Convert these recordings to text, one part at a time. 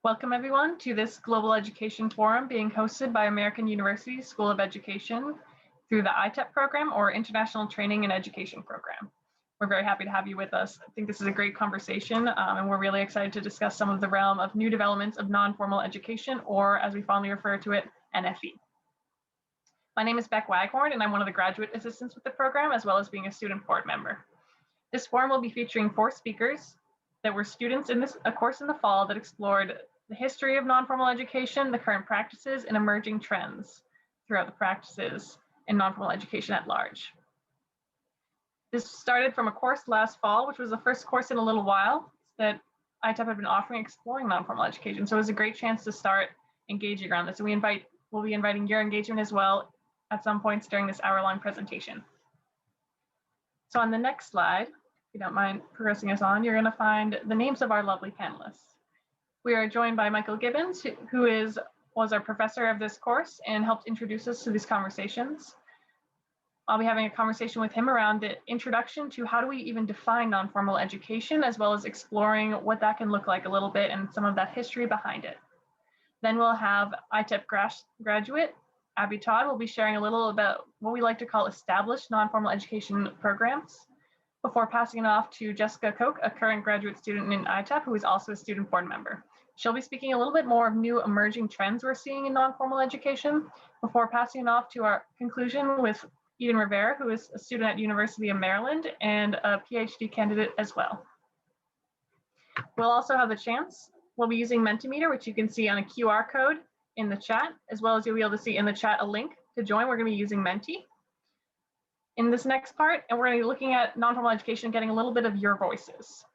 Welcome everyone to this Global Education Forum being hosted by American University School of Education through the ITEP program, or International Training and Education Program. We're very happy to have you with us. I think this is a great conversation and we're really excited to discuss some of the realm of new developments of non-formal education, or as we fondly refer to it, NFE. My name is Beck Waghorn and I'm one of the graduate assistants with the program, as well as being a student board member. This forum will be featuring 4 speakers that were students in a course in the fall that explored the history of non-formal education, the current practices, and emerging trends throughout the practices in non-formal education at large. This started from a course last fall, which was the first course in a little while that ITEP had been offering exploring non-formal education. So it was a great chance to start engaging around this. And we'll be inviting your engagement as well at some points during this hour-long presentation. So on the next slide, if you don't mind progressing us on, you're going to find the names of our lovely panelists. We are joined by Michael Gibbons, who was our professor of this course and helped introduce us to these conversations. I'll be having a conversation with him around the introduction to how do we even define non-formal education, as well as exploring what that can look like a little bit and some of that history behind it. Then we'll have ITEP graduate Abby Todd will be sharing a little about what we like to call established non-formal education programs, before passing it off to Jessica Koch, a current graduate student in ITEP, who is also a student board member. She'll be speaking a little bit more of new emerging trends we're seeing in non-formal education, before passing it off to our conclusion with Eden Rivera, who is a student at University of Maryland and a PhD candidate as well. We'll also have the chance, we'll be using Mentimeter, which you can see on a QR code in the chat, as well as you'll be able to see in the chat a link to join. We're going to be using Menti in this next part, and we're going to be looking at non-formal education, getting a little bit of your voices.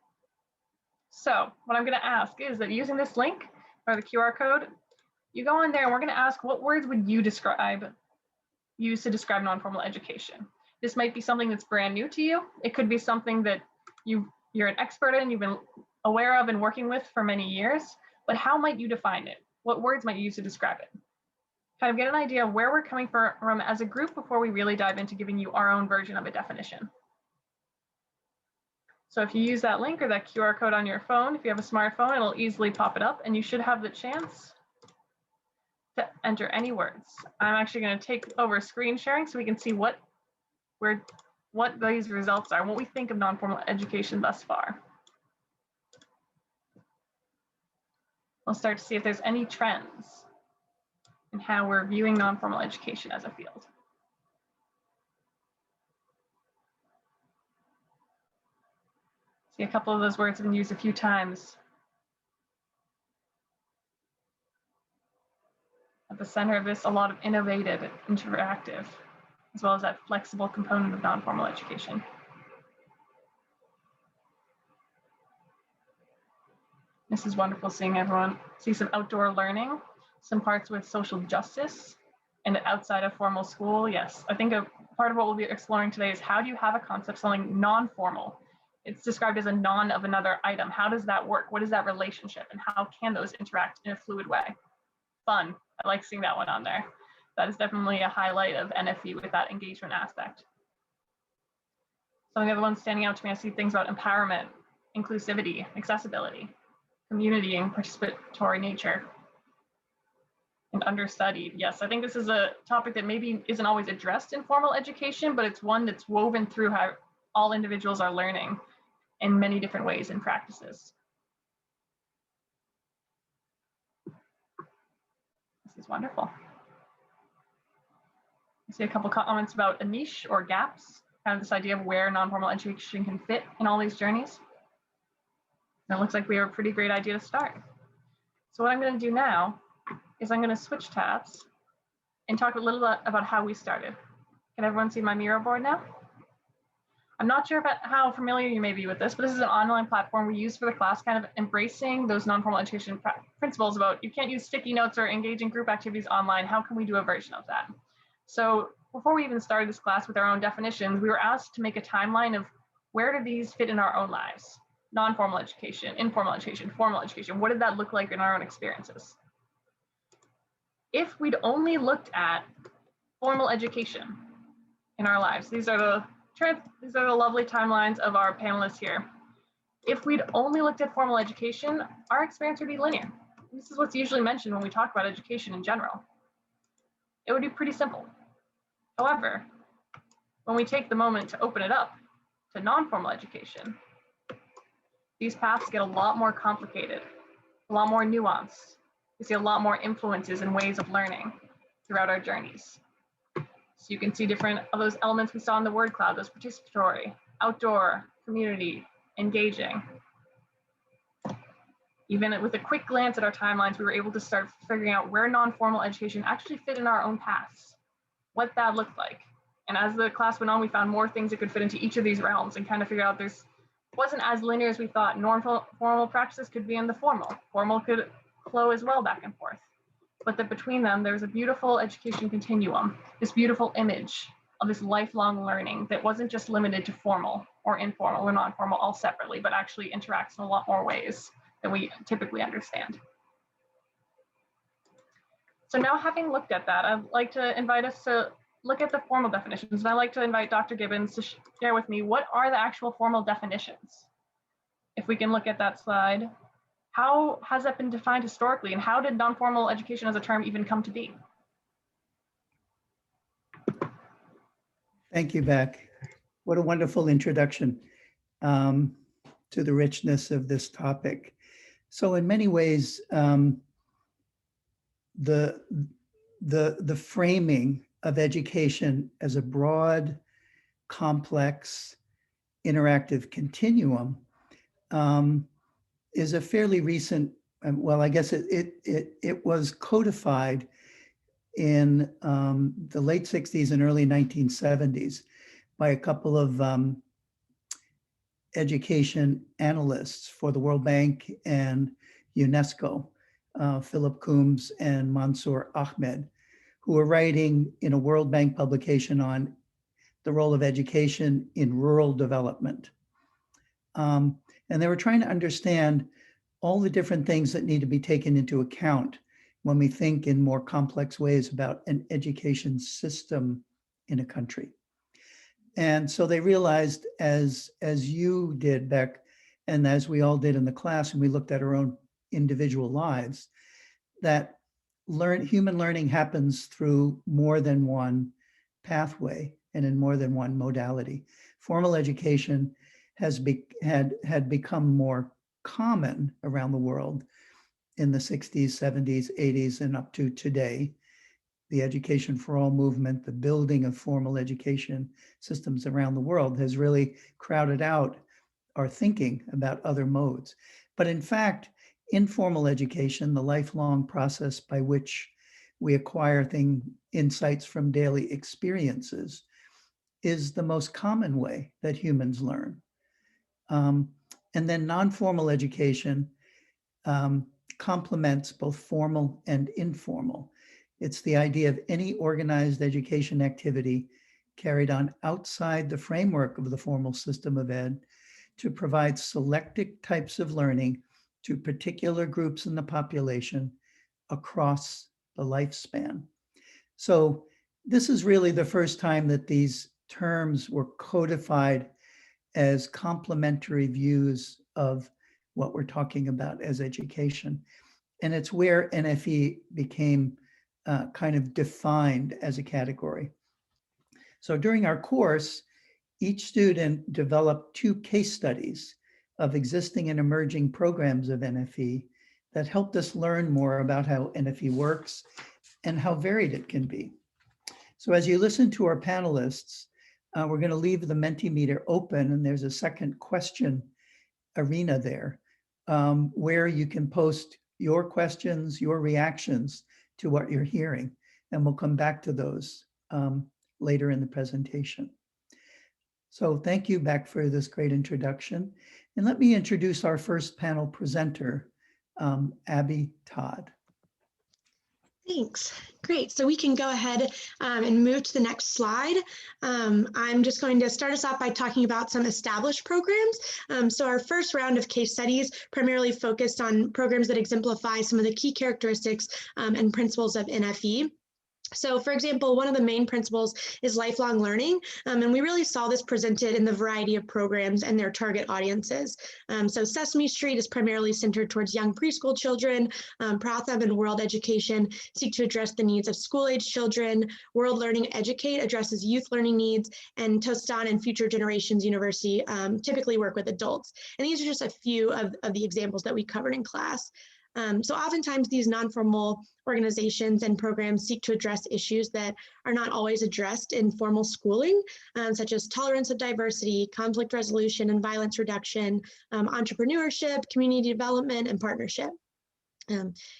So what I'm going to ask is that using this link or the QR code, you go in there and we're going to ask, what words would you use to describe non-formal education? This might be something that's brand new to you. It could be something that you're an expert in, you've been aware of and working with for many years, but how might you define it? What words might you use to describe it? Kind of get an idea of where we're coming from as a group before we really dive into giving you our own version of a definition. So if you use that link or that QR code on your phone, if you have a smartphone, it'll easily pop it up and you should have the chance to enter any words. I'm actually going to take over screen sharing so we can see what these results are, what we think of non-formal education thus far. We'll start to see if there's any trends in how we're viewing non-formal education as a field. See, a couple of those words have been used a few times. At the center of this, a lot of innovative, interactive, as well as that flexible component of non-formal education. This is wonderful seeing everyone see some outdoor learning, some parts with social justice, and outside of formal school. Yes, I think a part of what we'll be exploring today is how do you have a concept something non-formal? It's described as a non of another item. How does that work? What is that relationship? And how can those interact in a fluid way? Fun. I like seeing that one on there. That is definitely a highlight of NFE with that engagement aspect. Some of the other ones standing out to me, I see things about empowerment, inclusivity, accessibility, community, and participatory nature, and understudied. Yes, I think this is a topic that maybe isn't always addressed in formal education, but it's one that's woven through how all individuals are learning in many different ways and practices. This is wonderful. I see a couple comments about a niche or gaps, kind of this idea of where non-formal education can fit in all these journeys. And it looks like we have a pretty great idea to start. So what I'm going to do now is I'm going to switch tabs and talk a little bit about how we started. Can everyone see my Miro board now? I'm not sure about how familiar you may be with this, but this is an online platform we use for the class, kind of embracing those non-formal education principles about you can't use sticky notes or engage in group activities online. How can we do a version of that? So before we even started this class with our own definitions, we were asked to make a timeline of where do these fit in our own lives? Non-formal education, informal education, formal education. What did that look like in our own experiences? If we'd only looked at formal education in our lives, these are the lovely timelines of our panelists here. If we'd only looked at formal education, our experience would be linear. This is what's usually mentioned when we talk about education in general. It would be pretty simple. However, when we take the moment to open it up to non-formal education, these paths get a lot more complicated, a lot more nuanced. We see a lot more influences and ways of learning throughout our journeys. So you can see different of those elements we saw in the word cloud, those participatory, outdoor, community, engaging. Even with a quick glance at our timelines, we were able to start figuring out where non-formal education actually fit in our own paths, what that looked like. And as the class went on, we found more things that could fit into each of these realms and kind of figured out there's wasn't as linear as we thought. Formal practices could be in the formal. Formal could flow as well back and forth. But that between them, there's a beautiful education continuum, this beautiful image of this lifelong learning that wasn't just limited to formal or informal or non-formal all separately, but actually interacts in a lot more ways than we typically understand. So now, having looked at that, I'd like to invite us to look at the formal definitions. And I'd like to invite Dr. Gibbons to share with me what are the actual formal definitions. If we can look at that slide, how has that been defined historically, and how did non-formal education as a term even come to be? Thank you, Beck. What a wonderful introduction to the richness of this topic. So in many ways, the framing of education as a broad, complex, interactive continuum is a fairly recent, well, I guess it was codified in the late 60s and early 1970s by a couple of education analysts for the World Bank and UNESCO, Philip Coombs and Mansour Ahmed, who were writing in a World Bank publication on the role of education in rural development. And they were trying to understand all the different things that need to be taken into account when we think in more complex ways about an education system in a country. And so they realized, as you did, Beck, and as we all did in the class, and we looked at our own individual lives, that human learning happens through more than one pathway and in more than one modality. Formal education had become more common around the world in the 60s, 70s, 80s, and up to today. The Education for All movement, the building of formal education systems around the world has really crowded out our thinking about other modes. But in fact, informal education, the lifelong process by which we acquire insights from daily experiences, is the most common way that humans learn. And then non-formal education complements both formal and informal. It's the idea of any organized education activity carried on outside the framework of the formal system of ed to provide selected types of learning to particular groups in the population across the lifespan. So this is really the first time that these terms were codified as complementary views of what we're talking about as education. And it's where NFE became kind of defined as a category. So during our course, each student developed 2 case studies of existing and emerging programs of NFE that helped us learn more about how NFE works and how varied it can be. So as you listen to our panelists, we're going to leave the Mentimeter open, and there's a second question arena there where you can post your questions, your reactions to what you're hearing, and we'll come back to those later in the presentation. So thank you, Beck, for this great introduction. And let me introduce our first panel presenter, Abby Todd. Thanks. Great. So we can go ahead and move to the next slide. I'm just going to start us off by talking about some established programs. So our first round of case studies primarily focused on programs that exemplify some of the key characteristics and principles of NFE. So for example, one of the main principles is lifelong learning, and we really saw this presented in the variety of programs and their target audiences. So Sesame Street is primarily centered towards young preschool children. Pratham and World Education seek to address the needs of school-age children. World Learning Educate addresses youth learning needs, and Tostan and Future Generations University typically work with adults. And these are just a few of the examples that we covered in class. So oftentimes these non-formal organizations and programs seek to address issues that are not always addressed in formal schooling, such as tolerance of diversity, conflict resolution and violence reduction, entrepreneurship, community development, and partnership.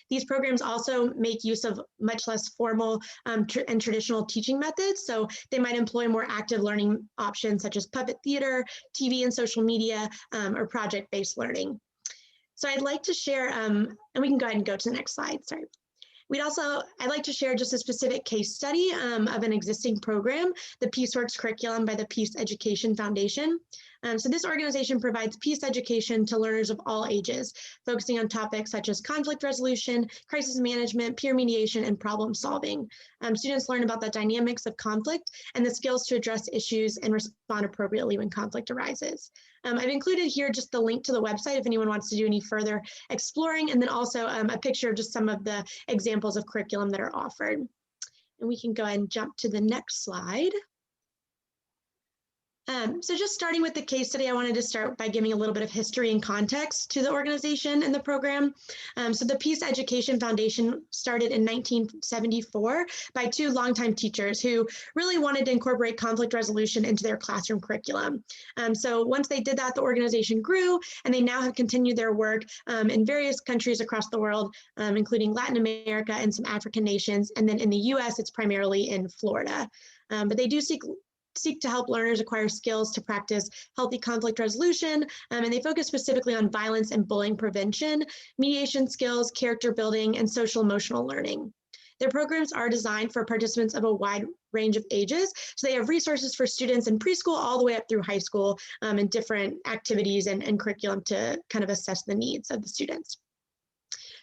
These programs also make use of much less formal and traditional teaching methods. So they might employ more active learning options such as puppet theater, TV and social media, or project-based learning. So I'd like to share, and we can go ahead and go to the next slide, sorry. I'd like to share just a specific case study of an existing program, the PeaceWorks curriculum by the Peace Education Foundation. So this organization provides peace education to learners of all ages, focusing on topics such as conflict resolution, crisis management, peer mediation, and problem solving. Students learn about the dynamics of conflict and the skills to address issues and respond appropriately when conflict arises. I've included here just the link to the website if anyone wants to do any further exploring, and then also a picture of just some of the examples of curriculum that are offered. And we can go ahead and jump to the next slide. So just starting with the case study, I wanted to start by giving a little bit of history and context to the organization and the program. So the Peace Education Foundation started in 1974 by two longtime teachers who really wanted to incorporate conflict resolution into their classroom curriculum. So once they did that, the organization grew, and they now have continued their work in various countries across the world, including Latin America and some African nations. And then in the US, it's primarily in Florida. But they do seek to help learners acquire skills to practice healthy conflict resolution, and they focus specifically on violence and bullying prevention, mediation skills, character building, and social emotional learning. Their programs are designed for participants of a wide range of ages, so they have resources for students in preschool all the way up through high school, and different activities and curriculum to kind of assess the needs of the students.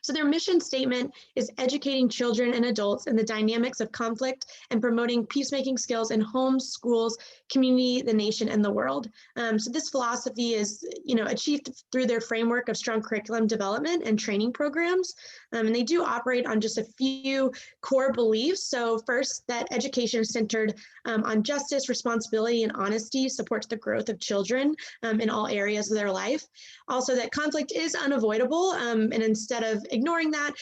So their mission statement is educating children and adults in the dynamics of conflict and promoting peacemaking skills in homes, schools, community, the nation, and the world. So this philosophy is, achieved through their framework of strong curriculum development and training programs. And they do operate on just a few core beliefs. So first, that education is centered on justice, responsibility, and honesty supports the growth of children in all areas of their life. Also, that conflict is unavoidable, and instead of ignoring that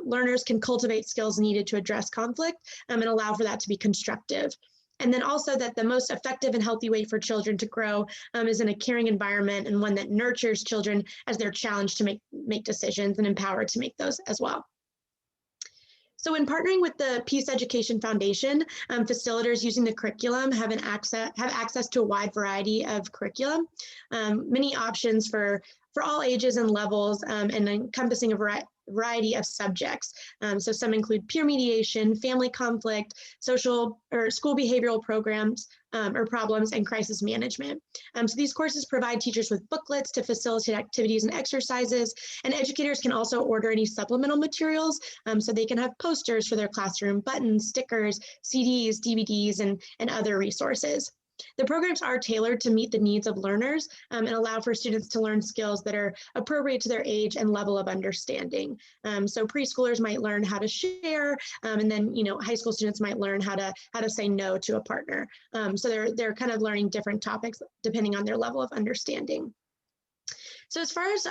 learners can cultivate skills needed to address conflict and allow for that to be constructive. And then also that the most effective and healthy way for children to grow is in a caring environment, and one that nurtures children as they're challenged to make decisions and empowered to make those as well. So in partnering with the Peace Education Foundation, facilitators using the curriculum have access to a wide variety of curriculum, many options for all ages and levels, and encompassing a variety of subjects. So some include peer mediation, family conflict, social or school behavioral programs or problems, and crisis management. So these courses provide teachers with booklets to facilitate activities and exercises, and educators can also order any supplemental materials so they can have posters for their classroom, buttons, stickers, CDs, DVDs, and other resources. The programs are tailored to meet the needs of learners and allow for students to learn skills that are appropriate to their age and level of understanding. So preschoolers might learn how to share, and then high school students might learn how to say no to a partner. So they're kind of learning different topics depending on their level of understanding. So as far as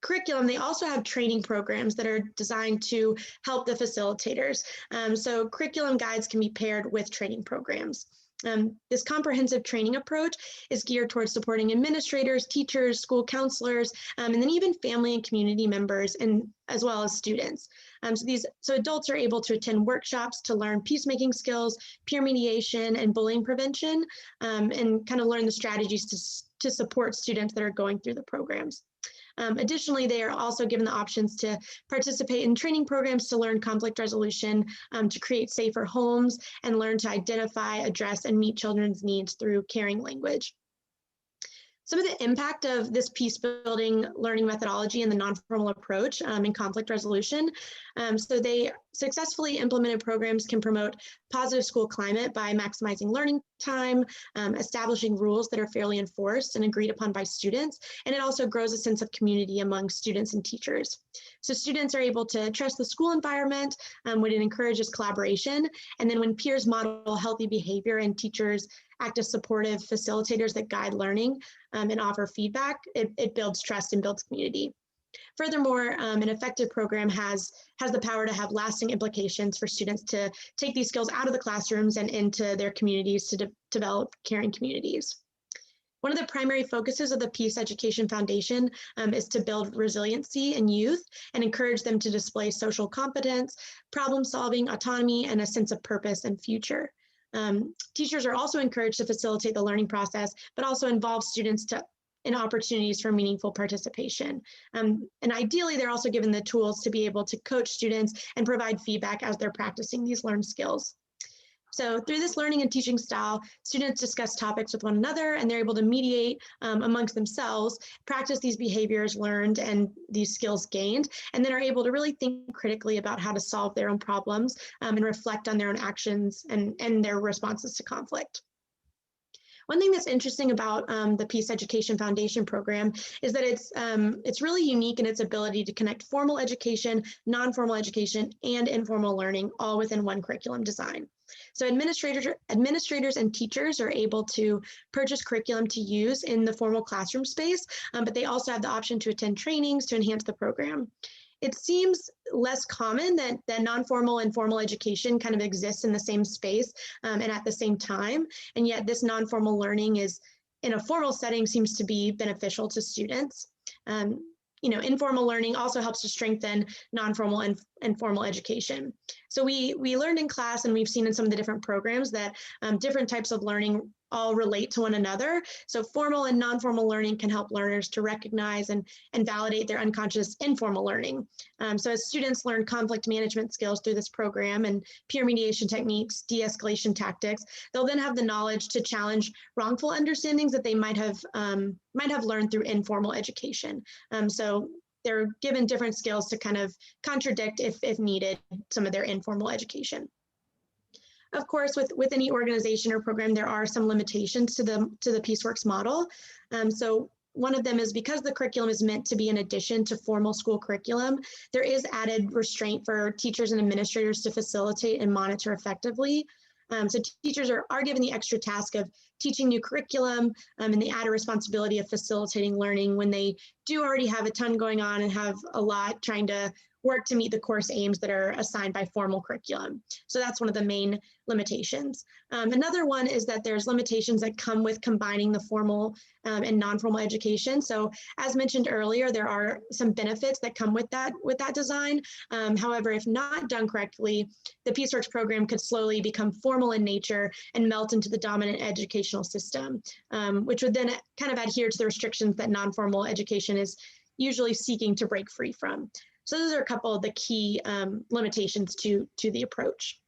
curriculum, they also have training programs that are designed to help the facilitators. So curriculum guides can be paired with training programs. This comprehensive training approach is geared towards supporting administrators, teachers, school counselors, and then even family and community members, and as well as students. So adults are able to attend workshops to learn peacemaking skills, peer mediation, and bullying prevention, and kind of learn the strategies to support students that are going through the programs. Additionally, they are also given the options to participate in training programs to learn conflict resolution, to create safer homes, and learn to identify, address, and meet children's needs through caring language. Some of the impact of this peace building learning methodology and the non-formal approach in conflict resolution. So they successfully implemented programs can promote positive school climate by maximizing learning time, establishing rules that are fairly enforced and agreed upon by students. And it also grows a sense of community among students and teachers. So students are able to trust the school environment when it encourages collaboration. And then when peers model healthy behavior and teachers act as supportive facilitators that guide learning and offer feedback, it builds trust and builds community. Furthermore, an effective program has the power to have lasting implications for students to take these skills out of the classrooms and into their communities to develop caring communities. One of the primary focuses of the Peace Education Foundation is to build resiliency in youth and encourage them to display social competence, problem solving, autonomy, and a sense of purpose and future. Teachers are also encouraged to facilitate the learning process, but also involve students in opportunities for meaningful participation. And ideally, they're also given the tools to be able to coach students and provide feedback as they're practicing these learned skills. So through this learning and teaching style, students discuss topics with one another, and they're able to mediate amongst themselves, practice these behaviors learned and these skills gained, and then are able to really think critically about how to solve their own problems and reflect on their own actions and their responses to conflict. One thing that's interesting about the Peace Education Foundation program is that it's really unique in its ability to connect formal education, non-formal education, and informal learning all within one curriculum design. So administrators and teachers are able to purchase curriculum to use in the formal classroom space, but they also have the option to attend trainings to enhance the program. It seems less common that non-formal and formal education kind of exists in the same space and at the same time, and yet this non-formal learning is in a formal setting seems to be beneficial to students. Informal learning also helps to strengthen non-formal and formal education. So we learned in class, and we've seen in some of the different programs that different types of learning all relate to one another. So formal and non-formal learning can help learners to recognize and validate their unconscious informal learning. So as students learn conflict management skills through this program and peer mediation techniques, de-escalation tactics, they'll then have the knowledge to challenge wrongful understandings that they might have learned through informal education. So they're given different skills to kind of contradict, if needed, some of their informal education. Of course, with any organization or program, there are some limitations to the PeaceWorks model. So one of them is because the curriculum is meant to be in addition to formal school curriculum, there is added restraint for teachers and administrators to facilitate and monitor effectively. So teachers are given the extra task of teaching new curriculum and the added responsibility of facilitating learning when they do already have a ton going on and have a lot trying to work to meet the course aims that are assigned by formal curriculum. So that's one of the main limitations. Another one is that there's limitations that come with combining the formal and non-formal education. So as mentioned earlier, there are some benefits that come with that design. However, if not done correctly, the PeaceWorks program could slowly become formal in nature and melt into the dominant educational system, which would then kind of adhere to the restrictions that non-formal education is usually seeking to break free from. So those are a couple of the key limitations to the approach.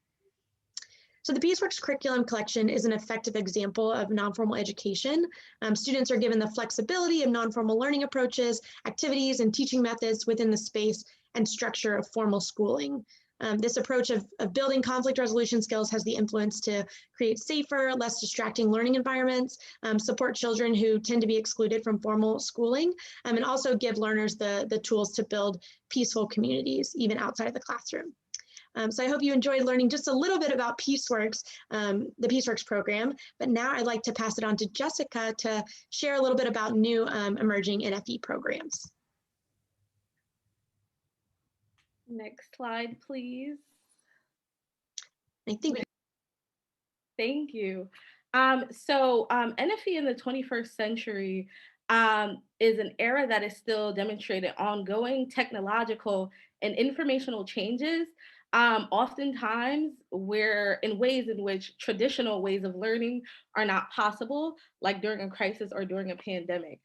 So the PeaceWorks curriculum collection is an effective example of non-formal education. Students are given the flexibility of non-formal learning approaches, activities, and teaching methods within the space and structure of formal schooling. This approach of building conflict resolution skills has the influence to create safer, less distracting learning environments, support children who tend to be excluded from formal schooling, and also give learners the tools to build peaceful communities, even outside of the classroom. So I hope you enjoyed learning just a little bit about PeaceWorks, the PeaceWorks program, but now I'd like to pass it on to Jessica to share a little bit about new emerging NFE programs. Next slide, please. I think. Thank you. NFE in the 21st century is an era that is still demonstrating ongoing technological and informational changes, oftentimes in ways in which traditional ways of learning are not possible, like during a crisis or during a pandemic.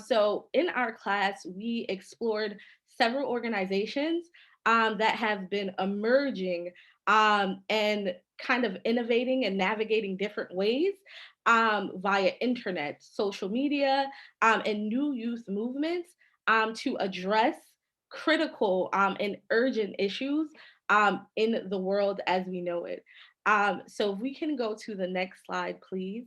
So in our class, we explored several organizations that have been emerging and kind of innovating and navigating different ways via internet, social media, and new youth movements to address critical and urgent issues in the world as we know it. So if we can go to the next slide, please.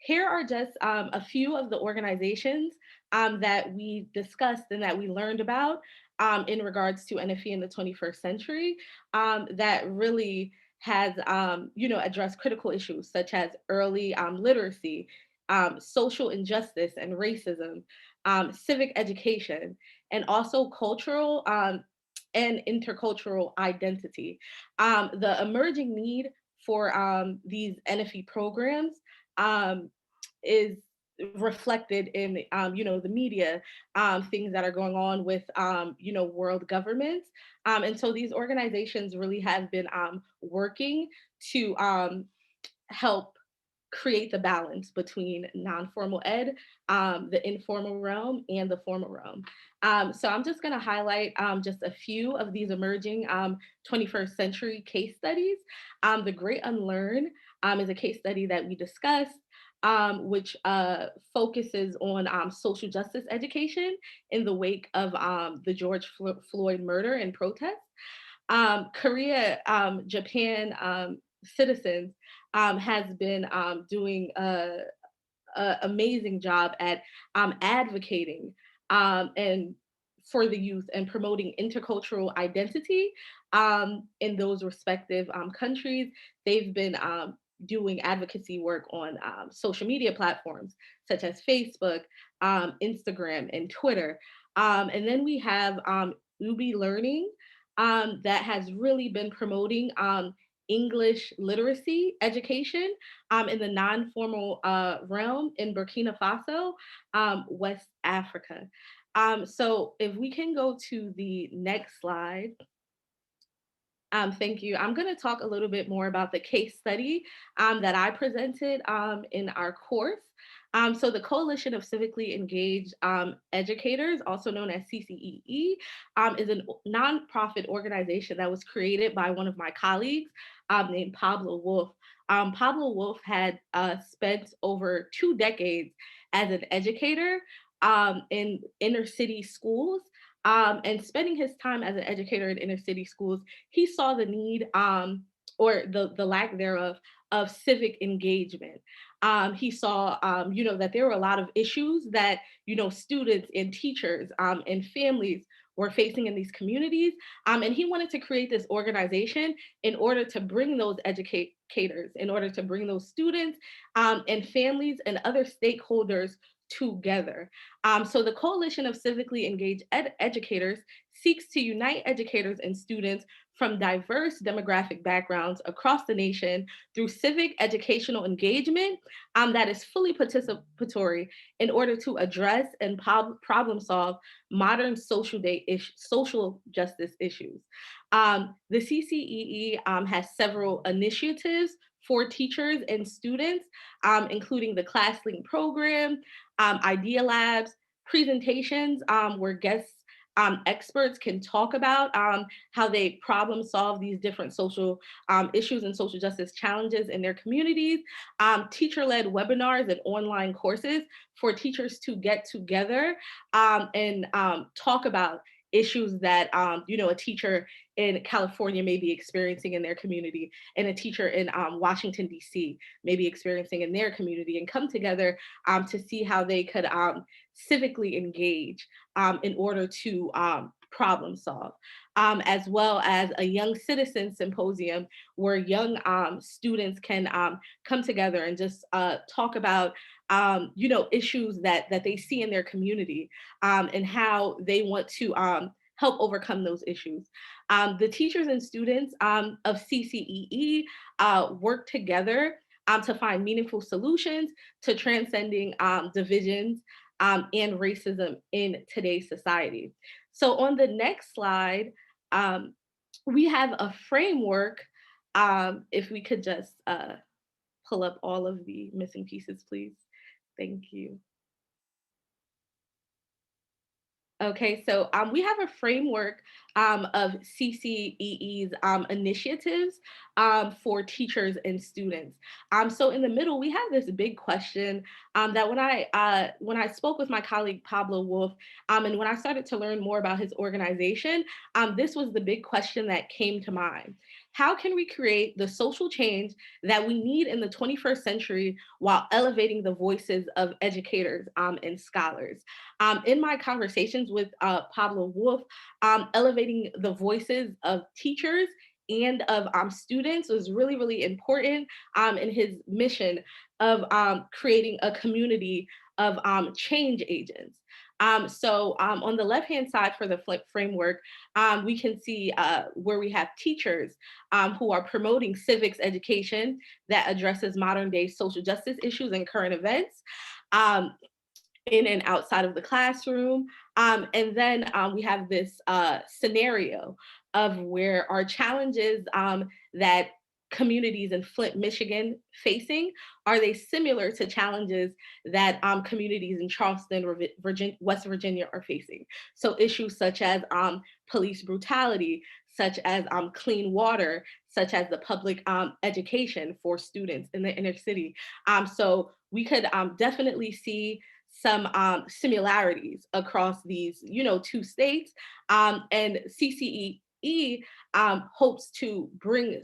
Here are just a few of the organizations that we discussed and that we learned about in regards to NFE in the 21st century that really has, addressed critical issues such as early literacy, social injustice and racism, civic education, and also cultural and intercultural identity. The emerging need for these NFE programs um, is reflected in the media, things that are going on with world governments, and so these organizations really have been working to help create the balance between non-formal ed, the informal realm, and the formal realm. So I'm just going to highlight just a few of these emerging 21st century case studies. The Great Unlearn is a case study that we discussed, which focuses on social justice education in the wake of the George Floyd murder and protests. Korea, Japan citizens has been doing a amazing job at advocating and for the youth and promoting intercultural identity in those respective countries. They've been doing advocacy work on social media platforms such as Facebook, Instagram, and Twitter. And then we have Ubi Learning that has really been promoting English literacy education in the non-formal realm in Burkina Faso, West Africa. So if we can go to the next slide. Thank you. I'm going to talk a little bit more about the case study that I presented in our course. So the Coalition of Civically Engaged Educators, also known as CCEE, is a nonprofit organization that was created by one of my colleagues named Pablo Wolf. Pablo Wolf had spent over 2 decades as an educator in inner city schools. And spending his time as an educator in inner city schools, he saw the need or the lack thereof of civic engagement. He saw, that there were a lot of issues that, students and teachers and families were facing in these communities. And he wanted to create this organization in order to bring those educators, in order to bring those students and families and other stakeholders together. So the Coalition of Civically Engaged Educators seeks to unite educators and students from diverse demographic backgrounds across the nation through civic educational engagement that is fully participatory in order to address and problem solve modern social justice issues. The CCEE has several initiatives for teachers and students, including the ClassLink program, Idea Labs, presentations where guests experts can talk about how they problem solve these different social issues and social justice challenges in their communities, teacher-led webinars and online courses for teachers to get together and talk about issues that a teacher in California may be experiencing in their community and a teacher in Washington, D.C. may be experiencing in their community, and come together to see how they could civically engage in order to problem solve, as well as a young citizen symposium where young students can come together and just talk about issues that they see in their community and how they want to help overcome those issues. The teachers and students of CCEE work together to find meaningful solutions to transcending divisions and racism in today's society. So on the next slide, we have a framework. If we could just pull up all of the missing pieces, please. Thank you. Okay, so we have a framework of CCEE's initiatives for teachers and students. So in the middle, we have this big question that when I spoke with my colleague Pablo Wolf, and when I started to learn more about his organization, this was the big question that came to mind. How can we create the social change that we need in the 21st century while elevating the voices of educators and scholars? In my conversations with Pablo Wolf, elevating the voices of teachers and of students was really, really important in his mission of creating a community of change agents. So on the left-hand side for the framework, we can see where we have teachers who are promoting civics education that addresses modern day social justice issues and current events. In and outside of the classroom. And then we have this scenario of where our challenges that communities in Flint, Michigan facing, are they similar to challenges that communities in Charleston or West Virginia are facing? So issues such as police brutality, such as clean water, such as the public education for students in the inner city. So we could definitely see some similarities across these, two states. And CCEE hopes to bring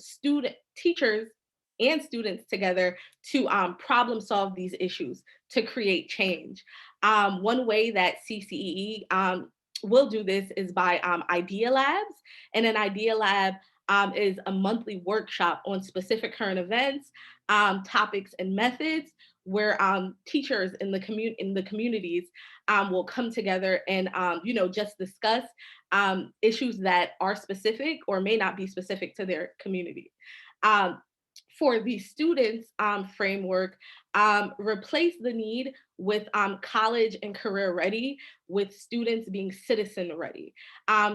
teachers and students together to problem solve these issues, to create change. One way that CCEE will do this is by Idea Labs. And an Idea Lab is a monthly workshop on specific current events, topics, and methods where teachers in the communities will come together and just discuss issues that are specific or may not be specific to their community. For the students framework, replace the need with college and career ready with students being citizen ready.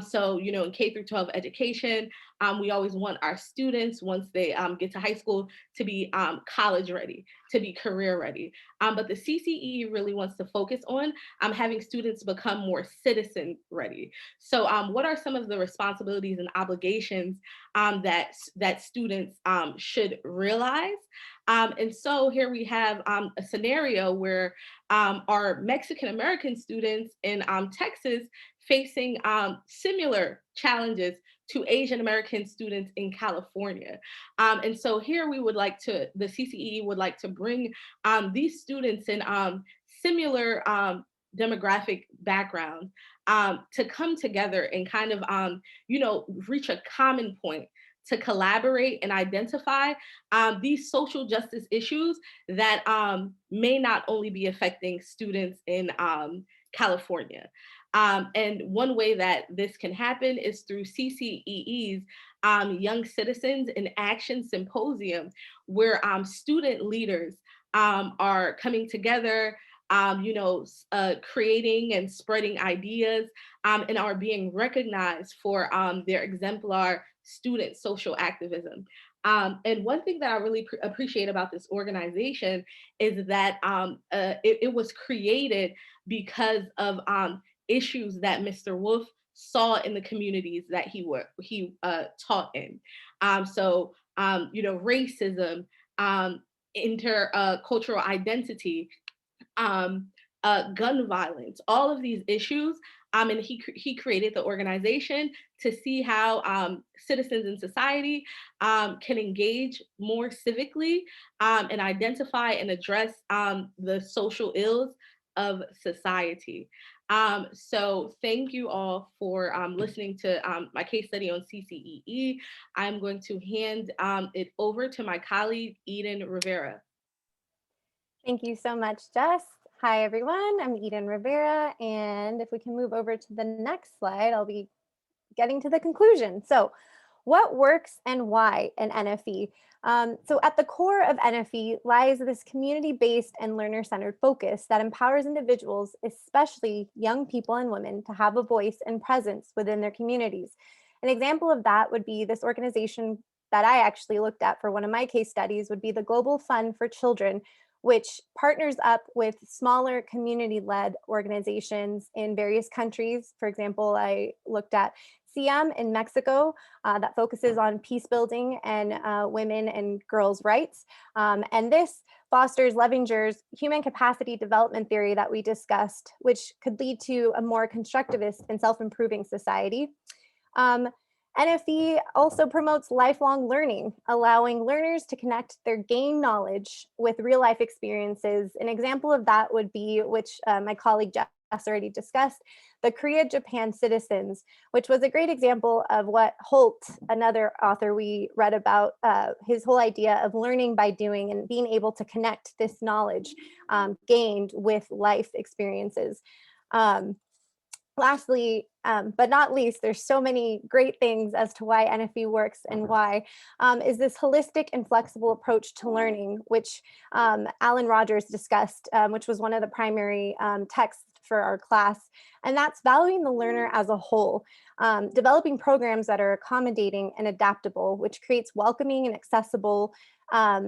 So, in K through 12 education, we always want our students, once they get to high school, to be college ready, to be career ready. But the CCE really wants to focus on having students become more citizen ready. So what are some of the responsibilities and obligations that students should realize? And so here we have a scenario where our Mexican American students in Texas facing similar challenges to Asian American students in California. And so here the CCE would like to bring these students in similar demographic backgrounds to come together and kind of, reach a common point to collaborate and identify these social justice issues that may not only be affecting students in California. And one way that this can happen is through CCEE's Young Citizens in Action Symposium, where student leaders are coming together, creating and spreading ideas, and are being recognized for their exemplar student social activism. And one thing that I really appreciate about this organization is that it was created because of issues that Mr. Wolf saw in the communities that he taught in. Racism, intercultural identity, gun violence, all of these issues. And he created the organization to see how citizens in society can engage more civically and identify and address the social ills of society. So thank you all for listening to my case study on CCEE. I'm going to hand it over to my colleague, Eden Rivera. Thank you so much, Jess. Hi, everyone. I'm Eden Rivera. And if we can move over to the next slide, I'll be getting to the conclusion. So what works and why in NFE? So at the core of NFE lies this community-based and learner-centered focus that empowers individuals, especially young people and women, to have a voice and presence within their communities. An example of that would be this organization that I actually looked at for one of my case studies would be the Global Fund for Children, which partners up with smaller community-led organizations in various countries. For example, I looked at CIEM in Mexico that focuses on peace building and women and girls' rights. And this fosters Levinger's human capacity development theory that we discussed, which could lead to a more constructivist and self-improving society. NFE also promotes lifelong learning, allowing learners to connect their gained knowledge with real life experiences. An example of that would be, which my colleague Jess already discussed, the Korea-Japan Citizens, which was a great example of what Holt, another author we read about, his whole idea of learning by doing and being able to connect this knowledge gained with life experiences. Lastly, but not least, there's so many great things as to why NFE works and why, is this holistic and flexible approach to learning, which Alan Rogers discussed, which was one of the primary texts for our class. And that's valuing the learner as a whole, developing programs that are accommodating and adaptable, which creates welcoming and accessible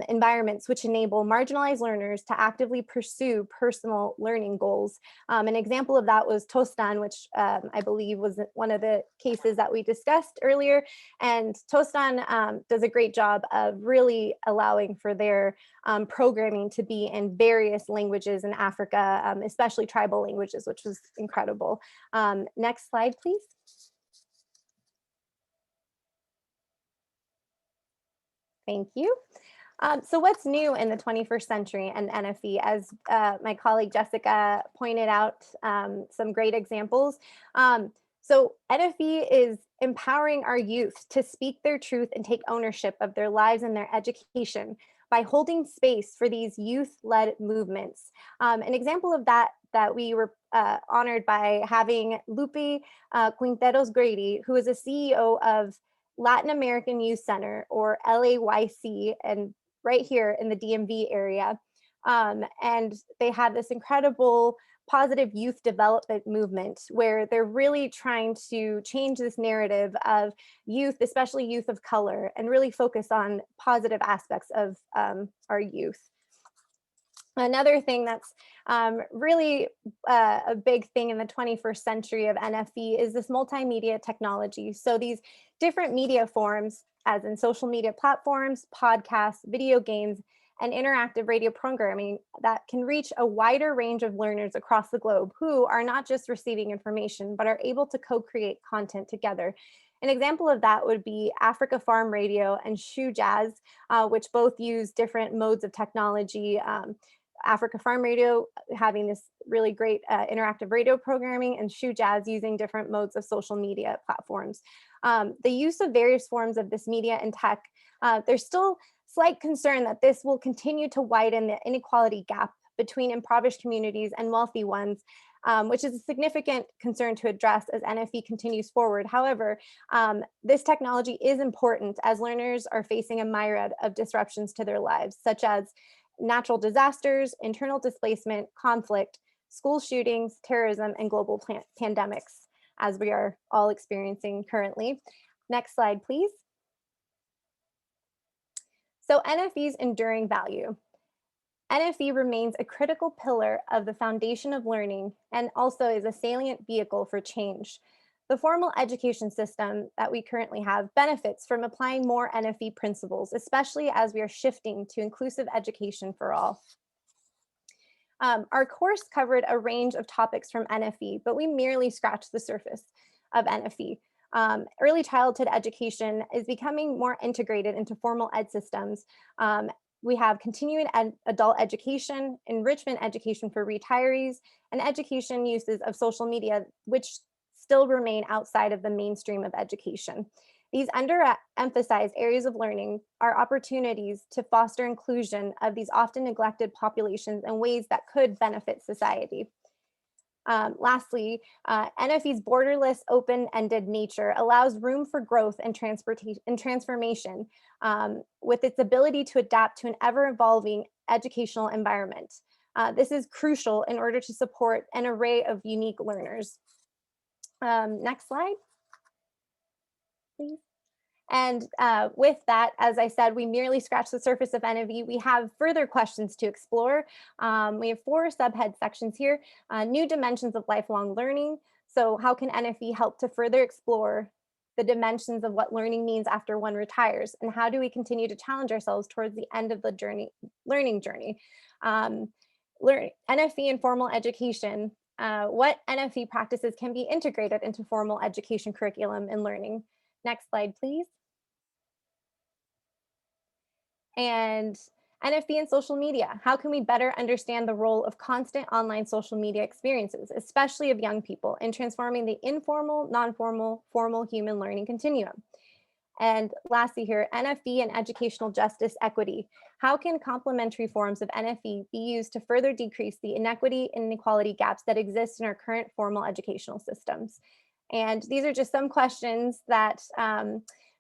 environments which enable marginalized learners to actively pursue personal learning goals. An example of that was Tostan, which I believe was one of the cases that we discussed earlier. And Tostan does a great job of really allowing for their programming to be in various languages in Africa, especially tribal languages, which was incredible. Next slide, please. Thank you. So what's new in the 21st century and NFE? As my colleague Jessica pointed out, some great examples. So NFE is empowering our youth to speak their truth and take ownership of their lives and their education by holding space for these youth-led movements. An example of that we were honored by having Lupe Quinteros Grady, who is a CEO of Latin American Youth Center, or LAYC, and right here in the DMV area. And they had this incredible positive youth development movement where they're really trying to change this narrative of youth, especially youth of color, and really focus on positive aspects of our youth. Another thing that's really a big thing in the 21st century of NFE is this multimedia technology. So these different media forms, as in social media platforms, podcasts, video games, and interactive radio programming that can reach a wider range of learners across the globe who are not just receiving information, but are able to co-create content together. An example of that would be Africa Farm Radio and Shoe Jazz, which both use different modes of technology. Africa Farm Radio having this really great interactive radio programming, and Shoe Jazz using different modes of social media platforms. The use of various forms of this media and tech, there's still slight concern that this will continue to widen the inequality gap between impoverished communities and wealthy ones, which is a significant concern to address as NFE continues forward. However, this technology is important as learners are facing a myriad of disruptions to their lives, such as natural disasters, internal displacement, conflict, school shootings, terrorism, and global pandemics, as we are all experiencing currently. Next slide, please. So NFE's enduring value. NFE remains a critical pillar of the foundation of learning and also is a salient vehicle for change. The formal education system that we currently have benefits from applying more NFE principles, especially as we are shifting to inclusive education for all. Our course covered a range of topics from NFE, but we merely scratched the surface of NFE. Early childhood education is becoming more integrated into formal ed systems. We have continuing adult education, enrichment education for retirees, and education uses of social media, which still remain outside of the mainstream of education. These underemphasized areas of learning are opportunities to foster inclusion of these often neglected populations in ways that could benefit society. Lastly, NFE's borderless, open-ended nature allows room for growth and transformation with its ability to adapt to an ever-evolving educational environment. This is crucial in order to support an array of unique learners. Next slide, please. And with that, as I said, we merely scratched the surface of NFE. We have further questions to explore. We have 4 subhead sections here. New dimensions of lifelong learning. So how can NFE help to further explore the dimensions of what learning means after one retires? And how do we continue to challenge ourselves towards the end of the learning journey? NFE and formal education. What NFE practices can be integrated into formal education curriculum and learning? Next slide, please. And NFB and social media. How can we better understand the role of constant online social media experiences, especially of young people, in transforming the informal, non-formal, formal human learning continuum? And lastly here, NFB and educational justice equity. How can complementary forms of NFB be used to further decrease the inequity and inequality gaps that exist in our current formal educational systems? And these are just some questions that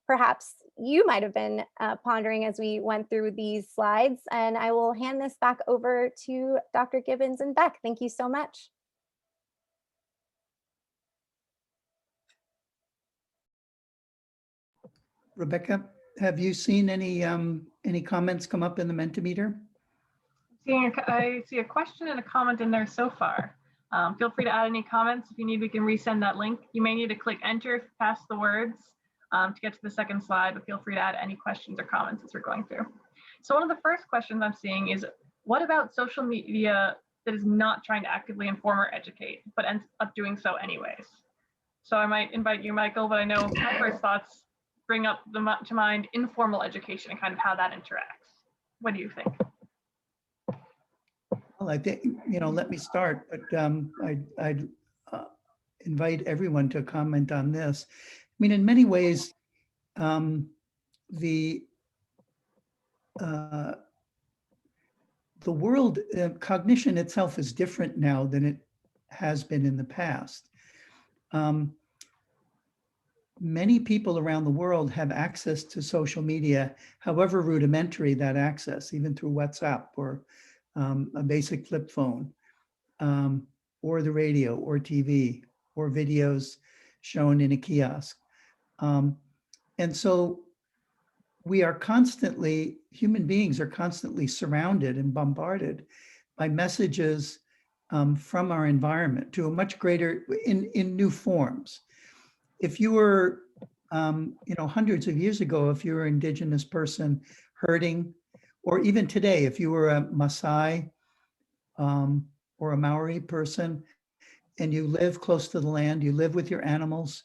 perhaps you might have been pondering as we went through these slides. And I will hand this back over to Dr. Gibbons and Beck. Thank you so much. Rebecca, have you seen any comments come up in the Mentimeter? I see a question and a comment in there so far. Feel free to add any comments. If you need, we can resend that link. You may need to click enter past the words to get to the second slide, but feel free to add any questions or comments as we're going through. So one of the first questions I'm seeing is, what about social media that is not trying to actively inform or educate, but ends up doing so anyways? So I might invite you, Michael, but I know my first thoughts bring up to mind informal education and kind of how that interacts. What do you think? Well, I think, let me start, but I'd invite everyone to comment on this. I mean, in many ways, the world, cognition itself is different now than it has been in the past. Many people around the world have access to social media, however rudimentary that access, even through WhatsApp or a basic flip phone, or the radio or TV or videos shown in a kiosk. And so we are constantly, human beings are constantly surrounded and bombarded by messages from our environment to a much greater, in new forms. If you were, hundreds of years ago, if you were an indigenous person herding, or even today, if you were a Maasai or a Maori person, and you live close to the land, you live with your animals,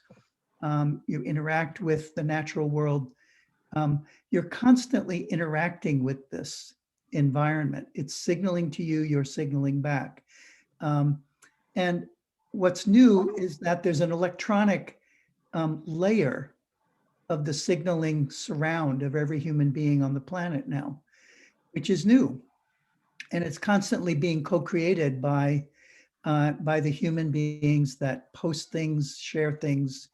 you interact with the natural world, you're constantly interacting with this environment. It's signaling to you, you're signaling back. And what's new is that there's an electronic layer of the signaling surround of every human being on the planet now, which is new. And it's constantly being co-created by the human beings that post things, share things,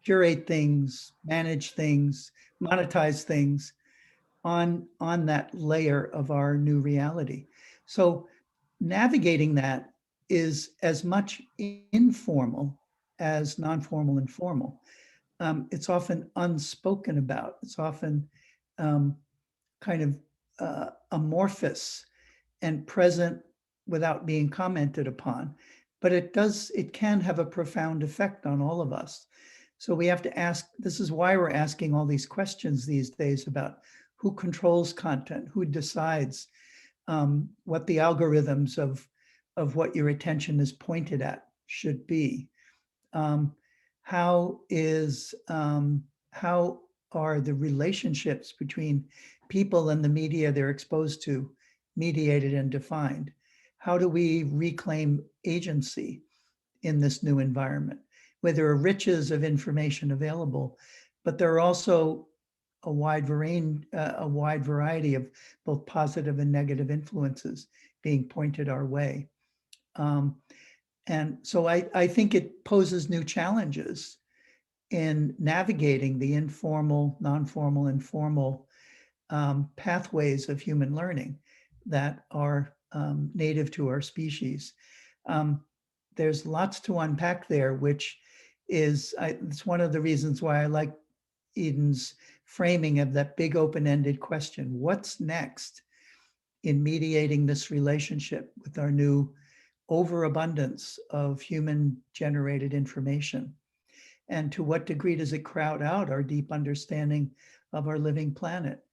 curate things, manage things, monetize things on that layer of our new reality. So navigating that is as much informal as non-formal and formal. It's often unspoken about. It's often kind of amorphous and present without being commented upon. But it can have a profound effect on all of us. So we have to ask, this is why we're asking all these questions these days about who controls content, who decides what the algorithms of what your attention is pointed at should be. How are the relationships between people and the media they're exposed to mediated and defined? How do we reclaim agency in this new environment, where there are riches of information available, but there are also a wide variety of both positive and negative influences being pointed our way. And so I think it poses new challenges in navigating the informal, non-formal, and formal pathways of human learning that are native to our species. There's lots to unpack there, which is, it's one of the reasons why I like Eden's framing of that big open-ended question, what's next in mediating this relationship with our new overabundance of human-generated information? And to what degree does it crowd out our deep understanding of our living planet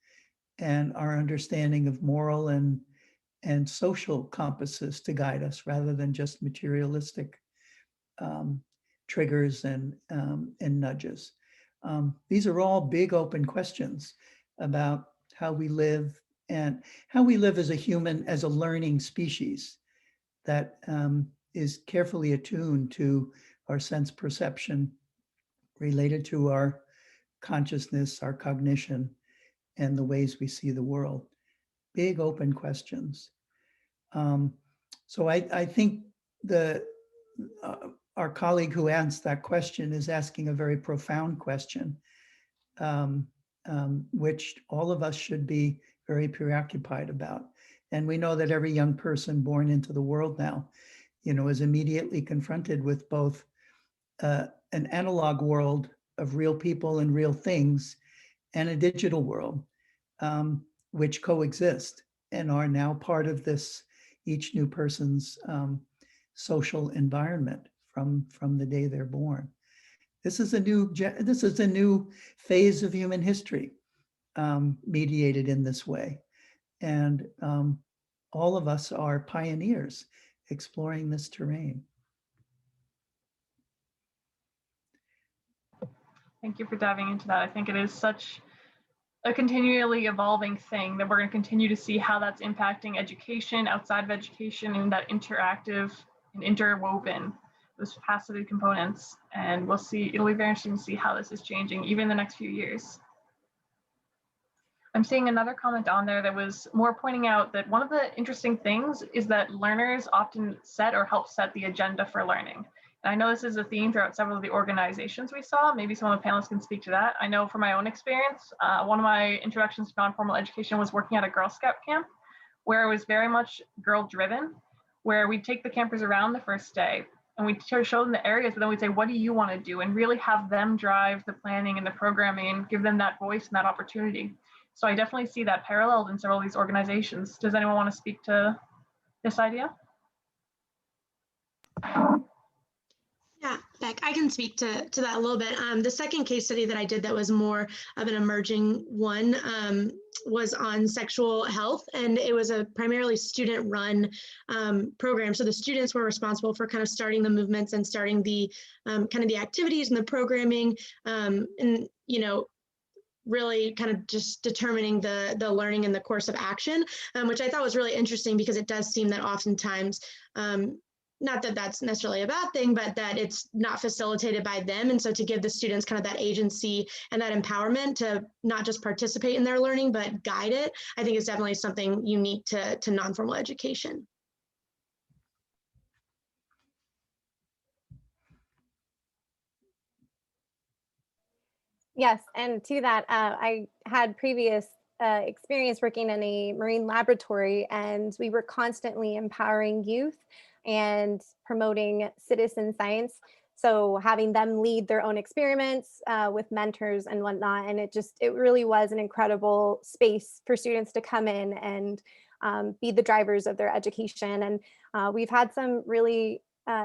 and our understanding of moral and social compasses to guide us rather than just materialistic triggers and nudges? These are all big open questions about how we live and how we live as a human, as a learning species that is carefully attuned to our sense perception related to our consciousness, our cognition, and the ways we see the world. Big open questions. So I think our colleague who asked that question is asking a very profound question, which all of us should be very preoccupied about. And we know that every young person born into the world now, is immediately confronted with both an analog world of real people and real things and a digital world, which coexist and are now part of this, each new person's social environment from the day they're born. This is a new phase of human history, mediated in this way. And all of us are pioneers exploring this terrain. Thank you for diving into that. I think it is such a continually evolving thing that we're going to continue to see how that's impacting education, outside of education, and that interactive and interwoven, those faceted components. And we'll see, it'll be very interesting to see how this is changing even in the next few years. I'm seeing another comment on there that was more pointing out that one of the interesting things is that learners often set or help set the agenda for learning. And I know this is a theme throughout several of the organizations we saw. Maybe some of the panelists can speak to that. I know from my own experience, one of my introductions to non-formal education was working at a Girl Scout camp, where it was very much girl-driven, where we'd take the campers around the first day and we'd show them the areas, but then we'd say, what do you want to do? And really have them drive the planning and the programming and give them that voice and that opportunity. So I definitely see that paralleled in several of these organizations. Does anyone want to speak to this idea? Yeah, Beck, I can speak to that a little bit. The second case study that I did that was more of an emerging one was on sexual health, and it was a primarily student-run program. So the students were responsible for kind of starting the movements and starting the kind of the activities and the programming, and really kind of just determining the learning and the course of action, which I thought was really interesting because it does seem that oftentimes, not that that's necessarily a bad thing, but that it's not facilitated by them. And so to give the students kind of that agency and that empowerment to not just participate in their learning, but guide it, I think is definitely something unique to non-formal education. Yes, and to that, I had previous experience working in a marine laboratory, and we were constantly empowering youth and promoting citizen science. So having them lead their own experiments with mentors and whatnot. And it really was an incredible space for students to come in and be the drivers of their education. And we've had some really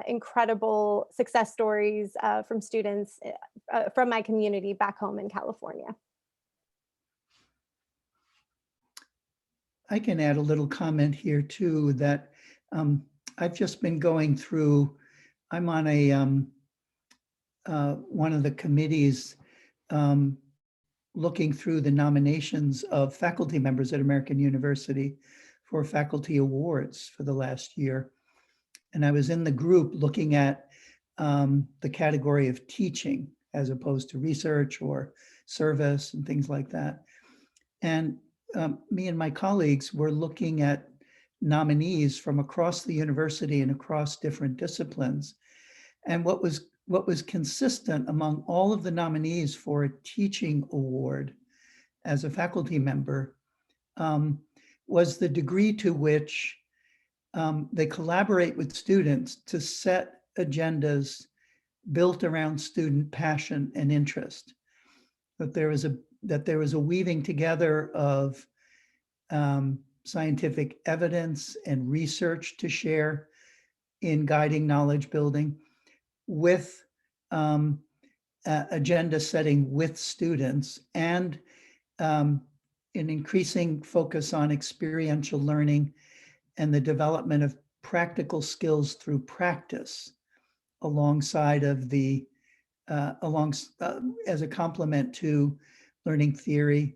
incredible success stories from students from my community back home in California. I can add a little comment here too, that I've just been going through, I'm on a one of the committees looking through the nominations of faculty members at American University for faculty awards for the last year. And I was in the group looking at the category of teaching as opposed to research or service and things like that. And me and my colleagues were looking at nominees from across the university and across different disciplines. And what was consistent among all of the nominees for a teaching award as a faculty member was the degree to which they collaborate with students to set agendas built around student passion and interest. that there was a weaving together of scientific evidence and research to share in guiding knowledge building with agenda setting with students, and an increasing focus on experiential learning and the development of practical skills through practice alongside of the as a complement to learning theory,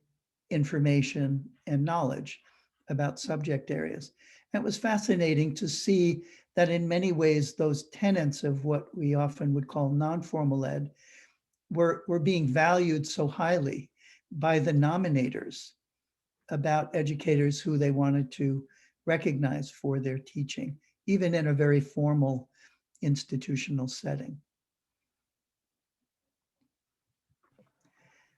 information, and knowledge about subject areas. And it was fascinating to see that in many ways, those tenets of what we often would call non-formal ed were being valued so highly by the nominators about educators who they wanted to recognize for their teaching, even in a very formal institutional setting.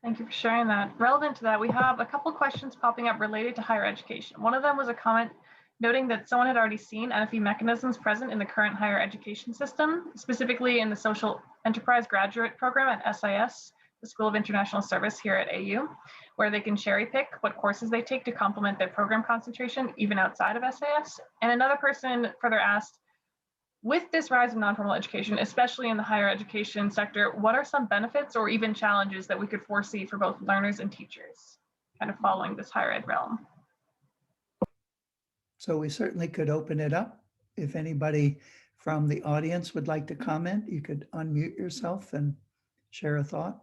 Thank you for sharing that. Relevant to that, we have a couple questions popping up related to higher education. One of them was a comment noting that someone had already seen NFE mechanisms present in the current higher education system, specifically in the Social Enterprise Graduate Program at SIS, the School of International Service here at AU, where they can cherry pick what courses they take to complement their program concentration, even outside of SIS. And another person further asked, with this rise in non-formal education, especially in the higher education sector, what are some benefits or even challenges that we could foresee for both learners and teachers, kind of following this higher ed realm? So we certainly could open it up. If anybody from the audience would like to comment, you could unmute yourself and share a thought.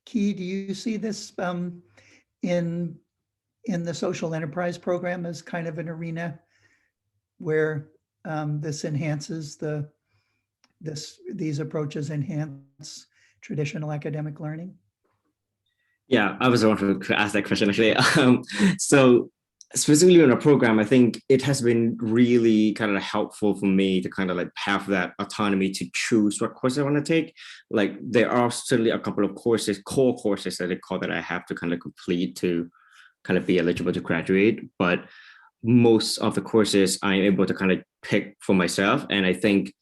Key, do you see this in the social enterprise program as kind of an arena where this enhances these approaches enhance traditional academic learning? Yeah, I was the one who asked that question actually. So specifically on a program, I think it has been really kind of helpful for me to kind of like have that autonomy to choose what course I want to take. Like there are certainly a couple of courses, core courses that they call that I have to kind of complete to kind of be eligible to graduate. But most of the courses I'm able to kind of pick for myself. And I think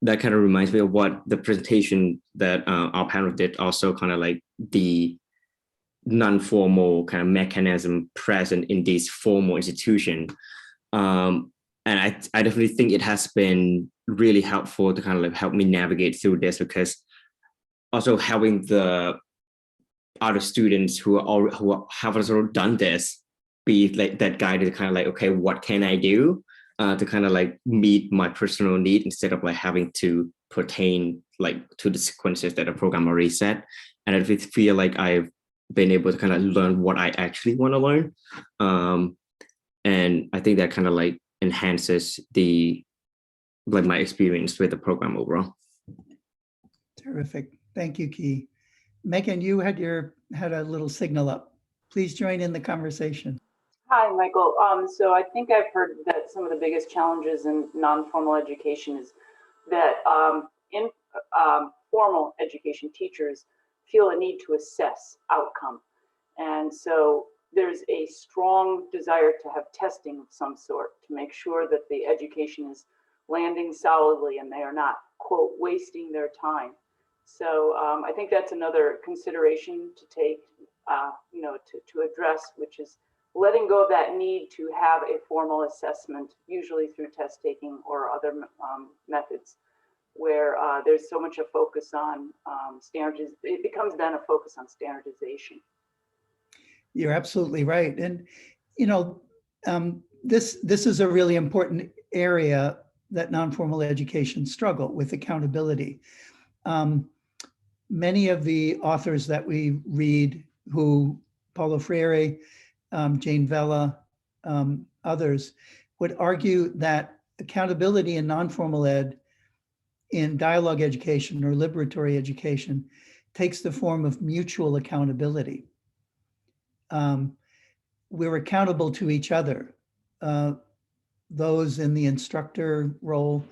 that kind of reminds me of what the presentation that our panel did, also kind of like the non-formal kind of mechanism present in these formal institutions. And I definitely think it has been really helpful to kind of like help me navigate through this, because also helping the other students who have also done this, be like that guide to kind of like, okay, what can I do to kind of like meet my personal need instead of like having to pertain like to the sequences that the program already set. And I feel like I've been able to kind of learn what I actually want to learn. And I think that kind of like enhances my experience with the program overall. Terrific. Thank you, Key. Megan, you had a little signal up. Please join in the conversation. Hi, Michael. So I think I've heard that some of the biggest challenges in non-formal education is that in formal education, teachers feel a need to assess outcome. And so there's a strong desire to have testing of some sort to make sure that the education is landing solidly and they are not, quote, wasting their time. So I think that's another consideration to take, to address, which is letting go of that need to have a formal assessment, usually through test taking or other methods, where there's so much a focus on it becomes then a focus on standardization. You're absolutely right. And, this is a really important area that non-formal education struggle with, accountability. Many of the authors that we read, Paulo Freire, Jane Vella, others, would argue that accountability in non-formal ed, in dialogue education or liberatory education, takes the form of mutual accountability. We're accountable to each other, those in the instructor role,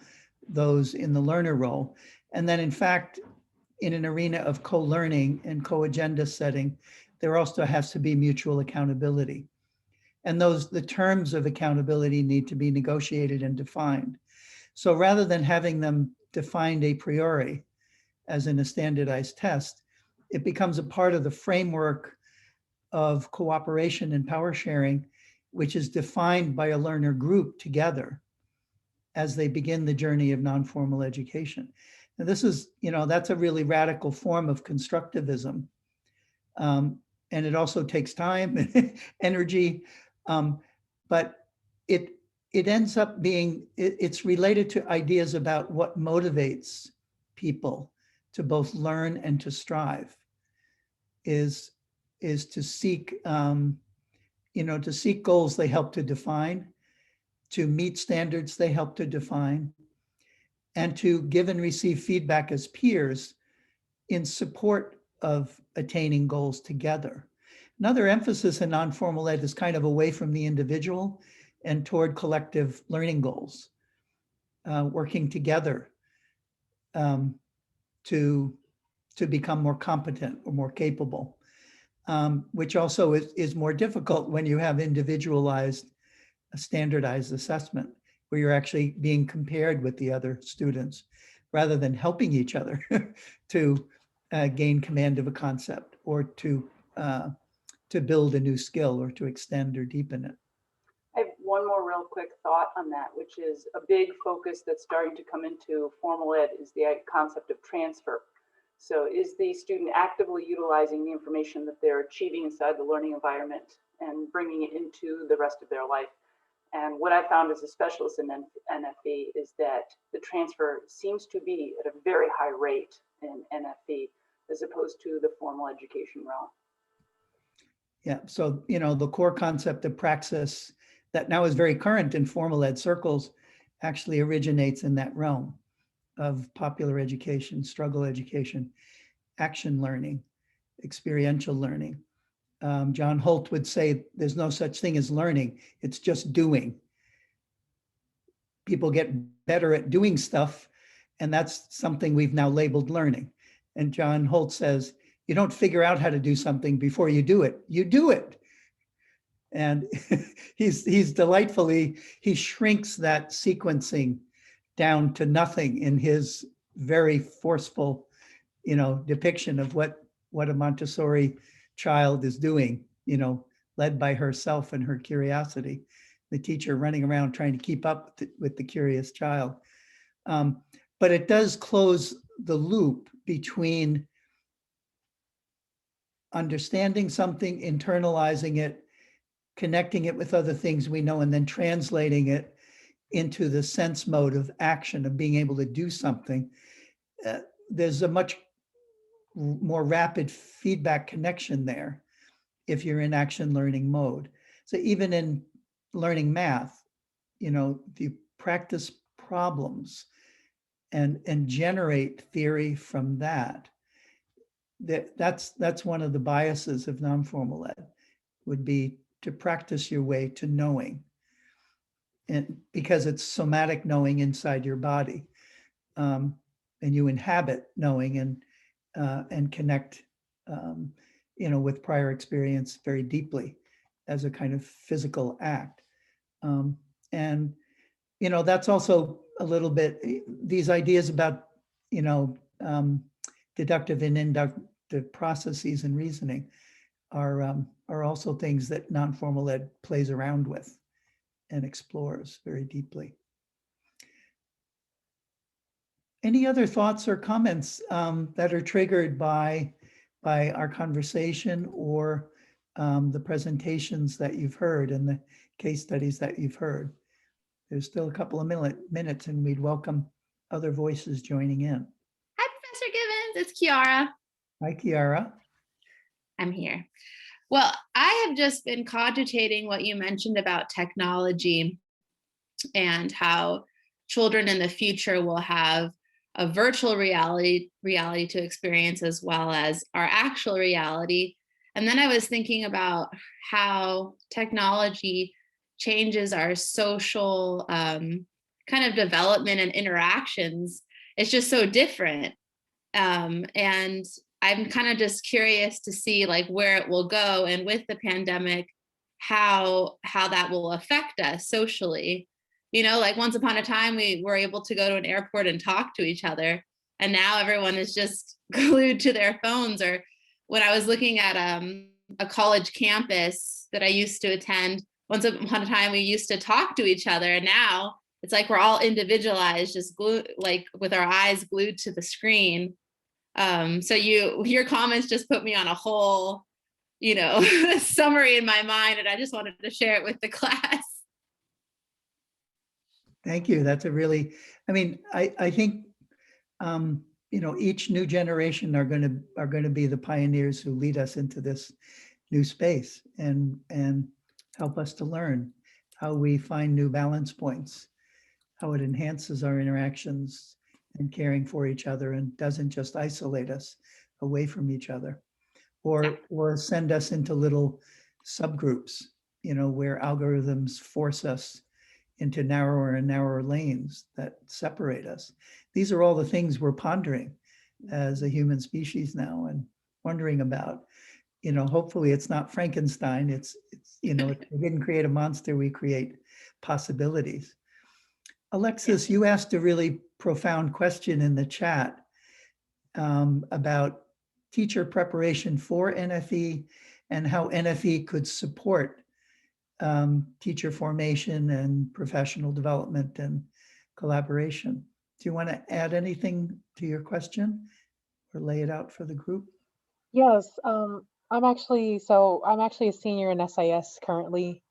those in the learner role. And then in fact, in an arena of co-learning and co-agenda setting, there also has to be mutual accountability. And the terms of accountability need to be negotiated and defined. So rather than having them defined a priori, as in a standardized test, it becomes a part of the framework of cooperation and power sharing, which is defined by a learner group together as they begin the journey of non-formal education. And this is, that's a really radical form of constructivism. And it also takes time and energy, but it ends up being, it's related to ideas about what motivates people to both learn and to strive, is to seek, to seek goals they help to define, to meet standards they help to define, and to give and receive feedback as peers in support of attaining goals together. Another emphasis in non-formal ed is kind of away from the individual and toward collective learning goals, working together to become more competent or more capable, which also is more difficult when you have individualized, standardized assessment, where you're actually being compared with the other students rather than helping each other to gain command of a concept or to build a new skill or to extend or deepen it. I have one more real quick thought on that, which is a big focus that's starting to come into formal ed is the concept of transfer. So is the student actively utilizing the information that they're achieving inside the learning environment and bringing it into the rest of their life? And what I found as a specialist in NFE is that the transfer seems to be at a very high rate in NFE as opposed to the formal education realm. Yeah, so, the core concept of praxis that now is very current in formal ed circles actually originates in that realm of popular education, struggle education, action learning, experiential learning. John Holt would say there's no such thing as learning, it's just doing. People get better at doing stuff, and that's something we've now labeled learning. And John Holt says, you don't figure out how to do something before you do it, you do it. And he's delightfully, he shrinks that sequencing down to nothing in his very forceful, depiction of what a Montessori child is doing, led by herself and her curiosity, the teacher running around trying to keep up with the curious child. But it does close the loop between understanding something, internalizing it, connecting it with other things we know, and then translating it into the sense mode of action, of being able to do something. There's a much more rapid feedback connection there if you're in action learning mode. So even in learning math, you practice problems and generate theory from that. That's one of the biases of non-formal ed, would be to practice your way to knowing, and because it's somatic knowing inside your body, and you inhabit knowing and connect, with prior experience very deeply as a kind of physical act, and that's also a little bit these ideas about deductive and inductive processes and reasoning are also things that non-formal ed plays around with and explores very deeply. Any other thoughts or comments that are triggered by our conversation or the presentations that you've heard and the case studies that you've heard? There's still a couple of minutes and we'd welcome other voices joining in. Hi, Professor Givens, it's Kiara. Hi, Kiara. I'm here. Well, I have just been cogitating what you mentioned about technology and how children in the future will have a virtual reality to experience as well as our actual reality. And then I was thinking about how technology changes our social kind kind of development and interactions is just so different. And I'm kind of just curious to see like where it will go, and with the pandemic, how that will affect us socially. You know, like once upon a time we were able to go to an airport and talk to each other, and now everyone is just glued to their phones. Or when I was looking at a college campus that I used to attend, once upon a time we used to talk to each other, and now it's like we're all individualized, just glued, like with our eyes glued to the screen. So your comments just put me on a whole, you know, summary in my mind, and I just wanted to share it with the class. Thank you. That's a really, I mean, I think, you know, each new generation are going to be the pioneers who lead us into this new space and help us to learn how we find new balance points, how it enhances our interactions and caring for each other, and doesn't just isolate us away from each other, or send us into little subgroups, you know, where algorithms force us into narrower and narrower lanes that separate us. These are all the things we're pondering as a human species now, and wondering about. You know, hopefully it's not Frankenstein. It's you know, we didn't create a monster, we create possibilities. Alexis, you asked a really profound question in the chat about teacher preparation for NFE and how NFE could support teacher formation and professional development and collaboration. Do you want to add anything to your question or lay it out for the group? Yes, I'm actually a senior in SIS currently,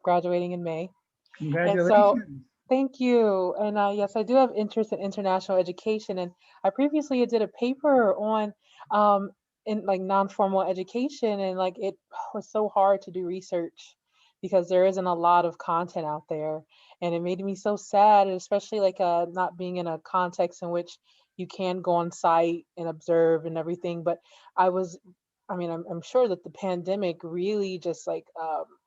graduating in May. Congratulations. And so, thank you. And yes, I do have interest in international education, and I previously did a paper on in like non-formal education, and like it was so hard to do research because there isn't a lot of content out there, and it made me so sad, and especially like not being in a context in which you can go on site and observe and everything. But I'm sure that the pandemic really just like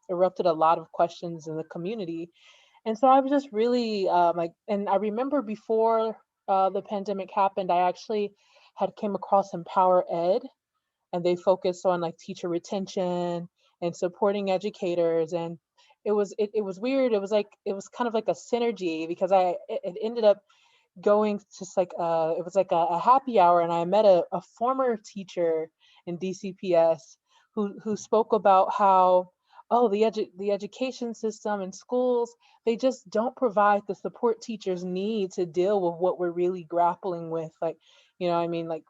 erupted a lot of questions in the community. And so I was just really and I remember before the pandemic happened, I actually had came across Empower Ed, and they focused on like teacher retention and supporting educators. And it was weird. It was kind of like a synergy, because it ended up going just like it was like a happy hour, and I met a former teacher in DCPS who spoke about how, oh, the education system and schools, they just don't provide the support teachers need to deal with what we're really grappling with, like, you know, I mean, like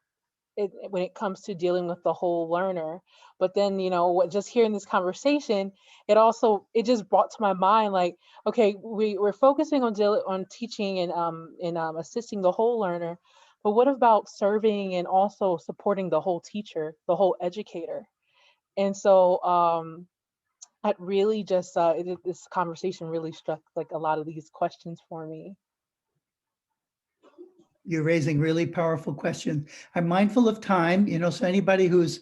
when it comes to dealing with the whole learner. But then, you know, just hearing this conversation, it just brought to my mind, like, okay, we're focusing on teaching and assisting the whole learner, but what about serving and also supporting the whole teacher, the whole educator? And so it really just this conversation really struck like a lot of these questions for me. You're raising really powerful questions. I'm mindful of time, you know, so anybody who's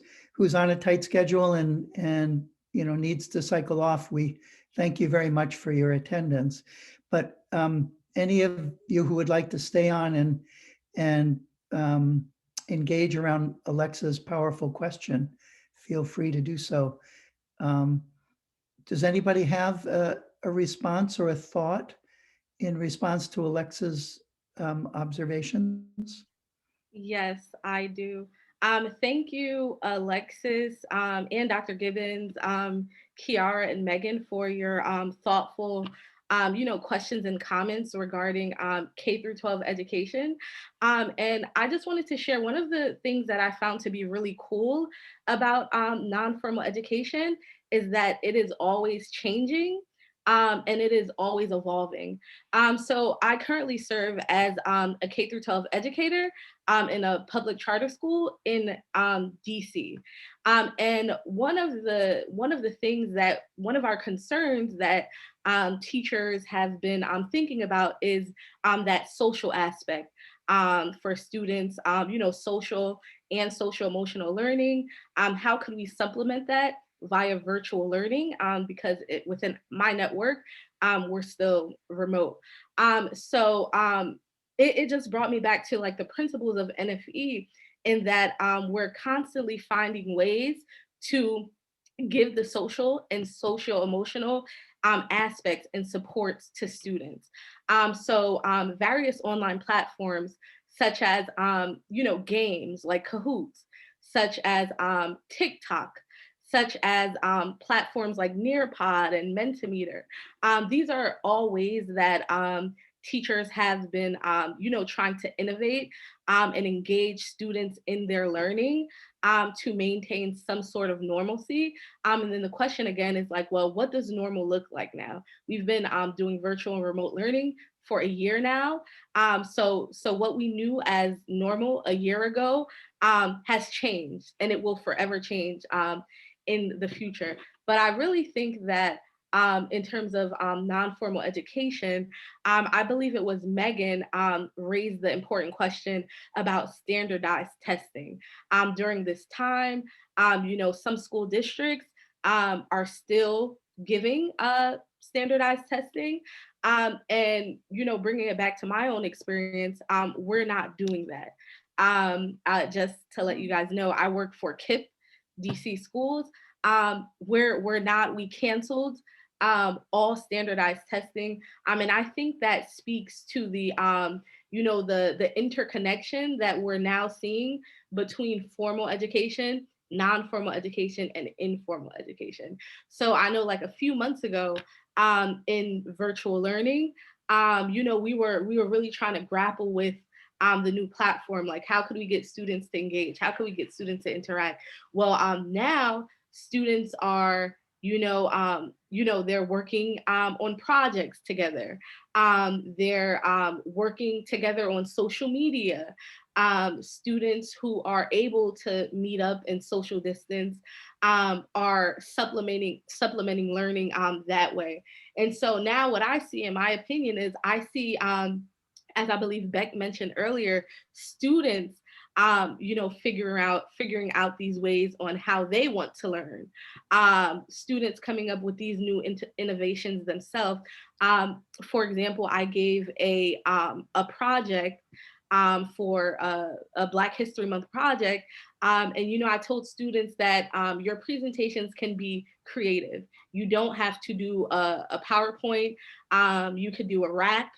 on a tight schedule and you know, needs to cycle off, we thank you very much for your attendance. But any of you who would like to stay on and engage around Alexa's powerful question, feel free to do so. Does anybody have a response or a thought in response to Alexa's observations? Yes, I do. Thank you, Alexis, and Dr. Gibbons, Kiara and Megan, for your thoughtful questions and comments regarding K through 12 education. And I just wanted to share one of the things that I found to be really cool about non-formal education is that it is always changing. And it is always evolving. So I currently serve as a K through 12 educator in a public charter school in DC. And one of the things that one of our concerns that teachers have been thinking about is that social aspect for students, social and social emotional learning. How could we supplement that via virtual learning, because within my network, we're still remote. It just brought me back to like the principles of NFE, in that we're constantly finding ways to give the social and social emotional aspects and supports to students. Various online platforms such as games like Kahoots, such as TikTok, such as platforms like Nearpod and Mentimeter. These are all ways that teachers have been trying to innovate and engage students in their learning to maintain some sort of normalcy. And then the question again is like, well, what does normal look like now? We've been doing virtual and remote learning for a year now. So what we knew as normal a year ago has changed, and it will forever change in the future. But I really think that in terms of non-formal education, I believe it was Megan raised the important question about standardized testing. During this time, some school districts are still giving standardized testing. And, bringing it back to my own experience, we're not doing that. Just to let you guys know, I work for KIPP DC schools. We canceled all standardized testing. And I think that speaks to the interconnection that we're now seeing between formal education, non-formal education, and informal education. So I know like a few months ago in virtual learning, we were really trying to grapple with the new platform, like how could we get students to engage? How could we get students to interact? Well, now students are, they're working on projects together. They're working together on social media. Students who are able to meet up and social distance are supplementing learning that way. And so now what I see, in my opinion, is I see, as I believe Beck mentioned earlier, students figuring out these ways on how they want to learn. Students coming up with these new innovations themselves. For example, I gave a project for a Black History Month project. And I told students that your presentations can be creative. You don't have to do a PowerPoint. You could do a rap.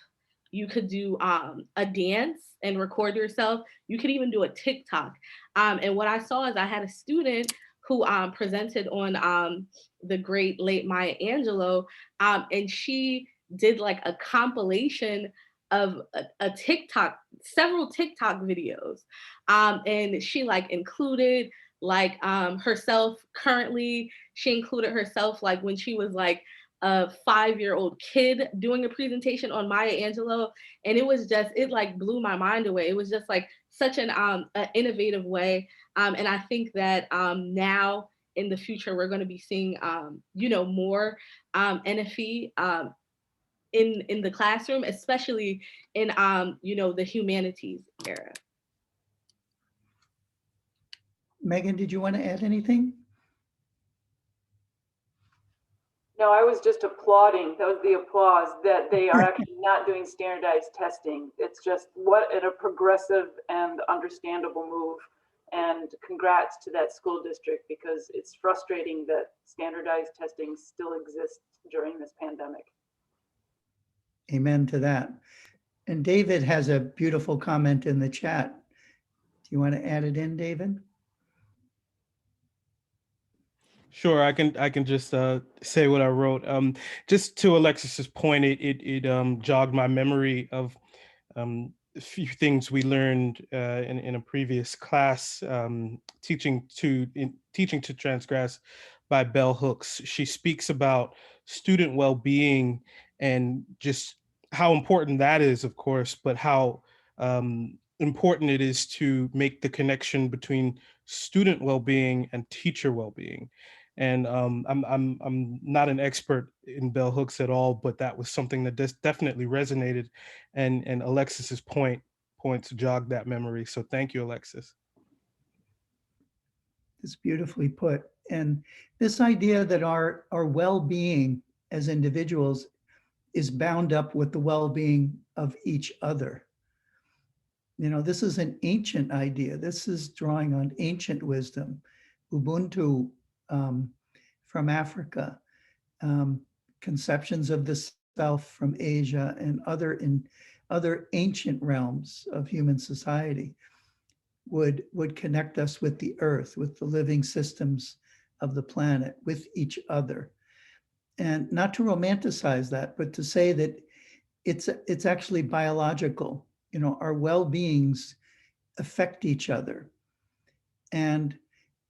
You could do a dance and record yourself. You could even do a TikTok. And what I saw is I had a student who presented on the great late Maya Angelou, and she did like a compilation of a TikTok, several TikTok videos. And she like included like herself currently, she included herself like when she was like a 5-year-old kid doing a presentation on Maya Angelou. And it like blew my mind away. It was just like such an innovative way. And I think that now in the future, we're going to be seeing, more NFE in the classroom, especially in, the humanities era. Megan, did you want to add anything? No, I was just applauding. That was the applause that they are actually not doing standardized testing. It's just a progressive and understandable move. And congrats to that school district, because it's frustrating that standardized testing still exists during this pandemic. Amen to that. And David has a beautiful comment in the chat. Do you want to add it in, David? Sure, I can just say what I wrote. Just to Alexis's point, it jogged my memory of a few things we learned in a previous class, Teaching to Transgress by Bell Hooks. She speaks about student well-being and just how important that is, of course, but how important it is to make the connection between student well-being and teacher well-being. And I'm not an expert in bell hooks at all, but that was something that definitely resonated, and Alexis's points jogged that memory. So thank you, Alexis. It's beautifully put. And this idea that our well-being as individuals is bound up with the well-being of each other. You know, this is an ancient idea. This is drawing on ancient wisdom. Ubuntu from Africa, conceptions of the self from Asia, and other ancient realms of human society would connect us with the earth, with the living systems of the planet, with each other. And not to romanticize that, but to say that it's actually biological. You know, our well-beings affect each other. And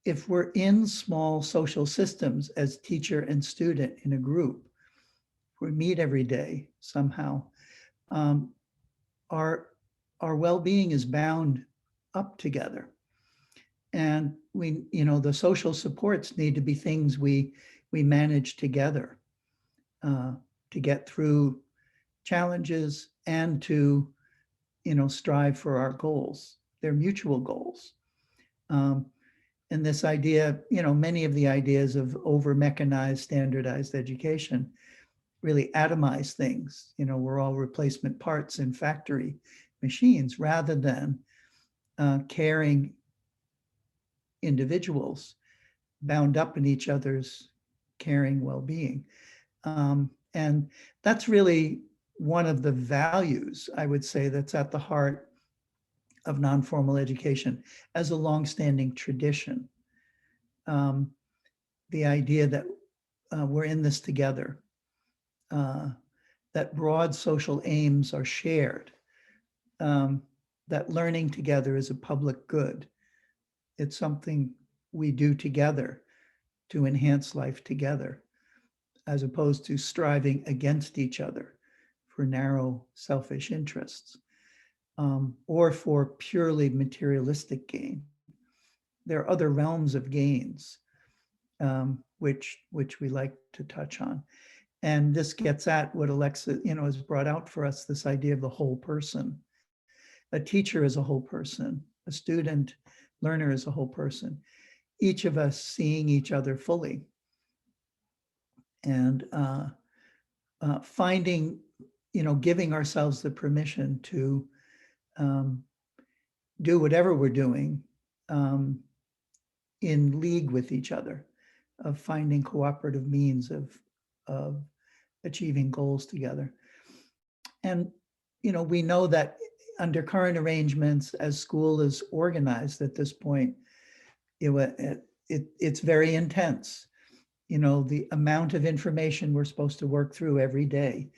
if we're in small social systems as teacher and student in a group, we meet every day somehow, our well-being is bound up together. And we, you know, the social supports need to be things we manage together to get through challenges and to, you know, strive for our goals. They're mutual goals. And this idea, you know, many of the ideas of over-mechanized, standardized education really atomize things. You know, we're all replacement parts in factory machines rather than caring individuals bound up in each other's caring well-being. And that's really one of the values, I would say, that's at the heart of non-formal education as a longstanding tradition. The idea that we're in this together, that broad social aims are shared, that learning together is a public good. It's something we do together to enhance life together, as opposed to striving against each other for narrow selfish interests, or for purely materialistic gain. There are other realms of gains, which we like to touch on. And this gets at what Alexa, you know, has brought out for us, this idea of the whole person. A teacher is a whole person, a student, learner is a whole person. Each of us seeing each other fully and finding, you know, giving ourselves the permission to do whatever we're doing in league with each other, of finding cooperative means of achieving goals together. And, you know, we know that under current arrangements, as school is organized at this point, it's very intense. You know, the amount of information we're supposed to work through every day,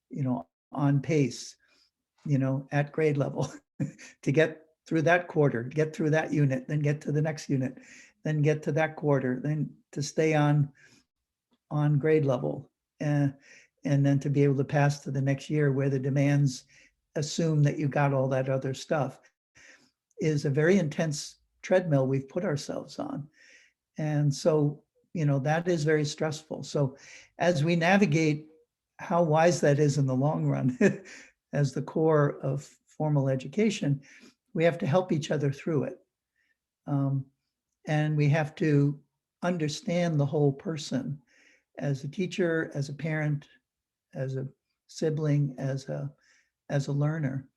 you know, on pace, you know, at grade level to get through that quarter, get through that unit, then get to the next unit, then get to that quarter, then to stay on grade level, and then to be able to pass to the next year where the demands assume that you got all that other stuff, is a very intense treadmill we've put ourselves on. And so, you know, that is very stressful. So as we navigate how wise that is in the long run as the core of formal education, we have to help each other through it. And we have to understand the whole person as a teacher, as a parent, as a sibling, as a learner.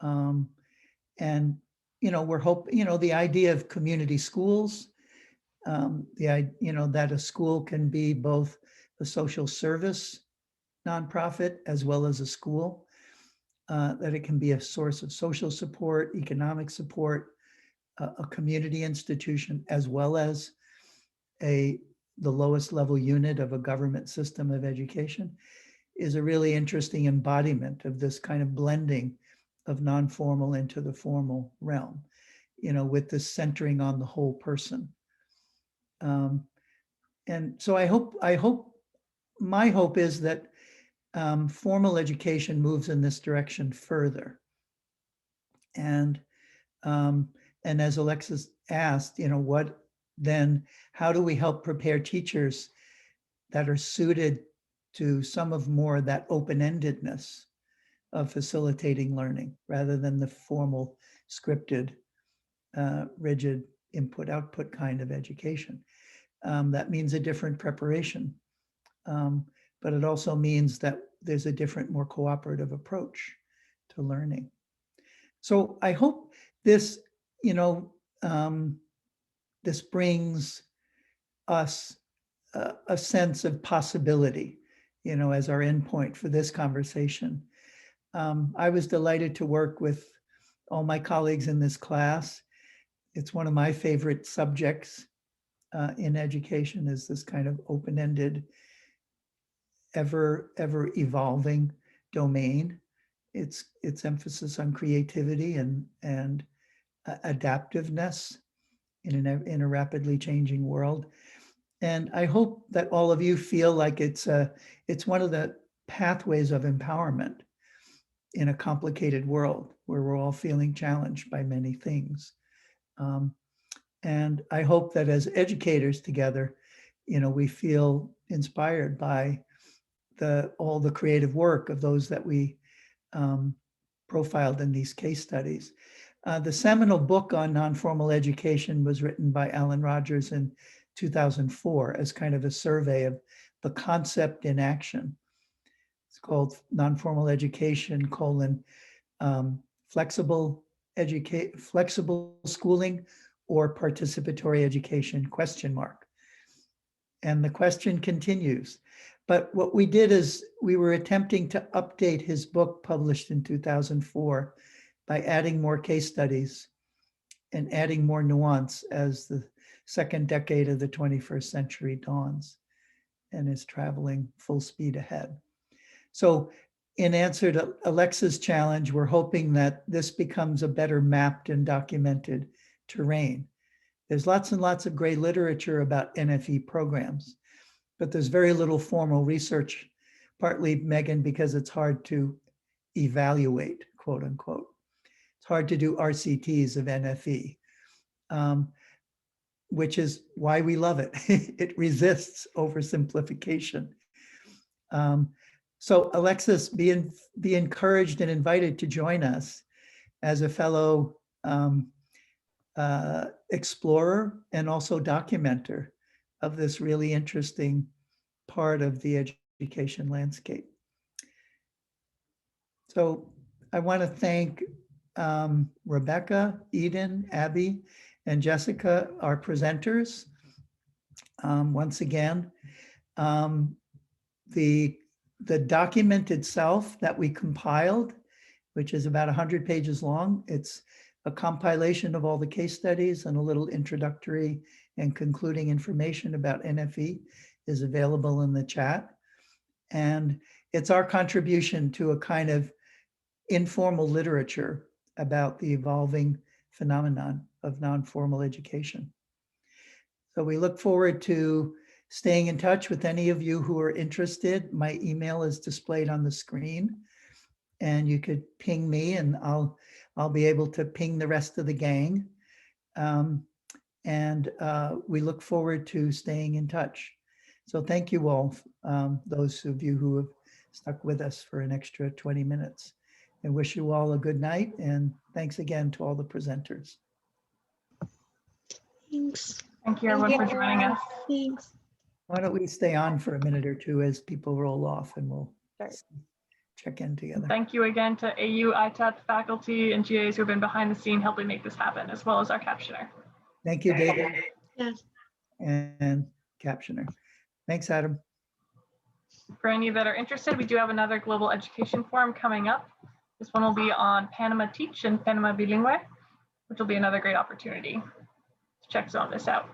And, you know, the idea of community schools, you know, that a school can be both a social service nonprofit as well as a school, that it can be a source of social support, economic support, a community institution, as well as the lowest level unit of a government system of education, is a really interesting embodiment of this kind of blending of non-formal into the formal realm, you know, with this centering on the whole person. And so my hope is that formal education moves in this direction further. And as Alexis asked, you know, how do we help prepare teachers that are suited to some of more that open-endedness of facilitating learning rather than the formal, scripted, rigid input-output kind of education. That means a different preparation. But it also means that there's a different, more cooperative approach to learning. So I hope this, this brings us a sense of possibility, as our endpoint for this conversation. I was delighted to work with all my colleagues in this class. It's one of my favorite subjects in education, is this kind of open-ended, ever evolving domain. Its emphasis on creativity and adaptiveness in a rapidly changing world. And I hope that all of you feel like it's one of the pathways of empowerment in a complicated world where we're all feeling challenged by many things. And I hope that as educators together, we feel inspired by all the creative work of those that we profiled in these case studies. The seminal book on non-formal education was written by Alan Rogers in 2004 as kind of a survey of the concept in action. It's called Non-Formal Education, flexible schooling or participatory education, ? And the question continues. But what we did is we were attempting to update his book published in 2004 by adding more case studies and adding more nuance as the second decade of the 21st century dawns and is traveling full speed ahead. So in answer to Alexa's challenge, we're hoping that this becomes a better mapped and documented terrain. There's lots and lots of great literature about NFE programs, but there's very little formal research, partly, Megan, because it's hard to evaluate, quote unquote. It's hard to do RCTs of NFE, which is why we love it. It resists oversimplification. So Alexis, be encouraged and invited to join us as a fellow explorer and also documenter of this really interesting part of the education landscape. So I want to thank Rebecca, Eden, Abby, and Jessica, our presenters. Once again, the document itself that we compiled, which is about 100 pages long, it's a compilation of all the case studies and a little introductory and concluding information about NFE is available in the chat. And it's our contribution to a kind of informal literature about the evolving phenomenon of non-formal education. So we look forward to staying in touch with any of you who are interested. My email is displayed on the screen, and you could ping me and I'll be able to ping the rest of the gang. We look forward to staying in touch. So thank you all, those of you who have stuck with us for an extra 20 minutes. I wish you all a good night, and thanks again to all the presenters. Thanks. Thank you everyone for joining us. Thanks. Why don't we stay on for a minute or two as people roll off, and we'll check in together. Thank you again to AU ITEP faculty and GAs who have been behind the scene helping make this happen, as well as our captioner. Thank you, David. Yes. And captioner. Thanks, Adam. For any that are interested, we do have another global education forum coming up. This one will be on Panama Teach and Panama Bilingüe, which will be another great opportunity to check some of this out.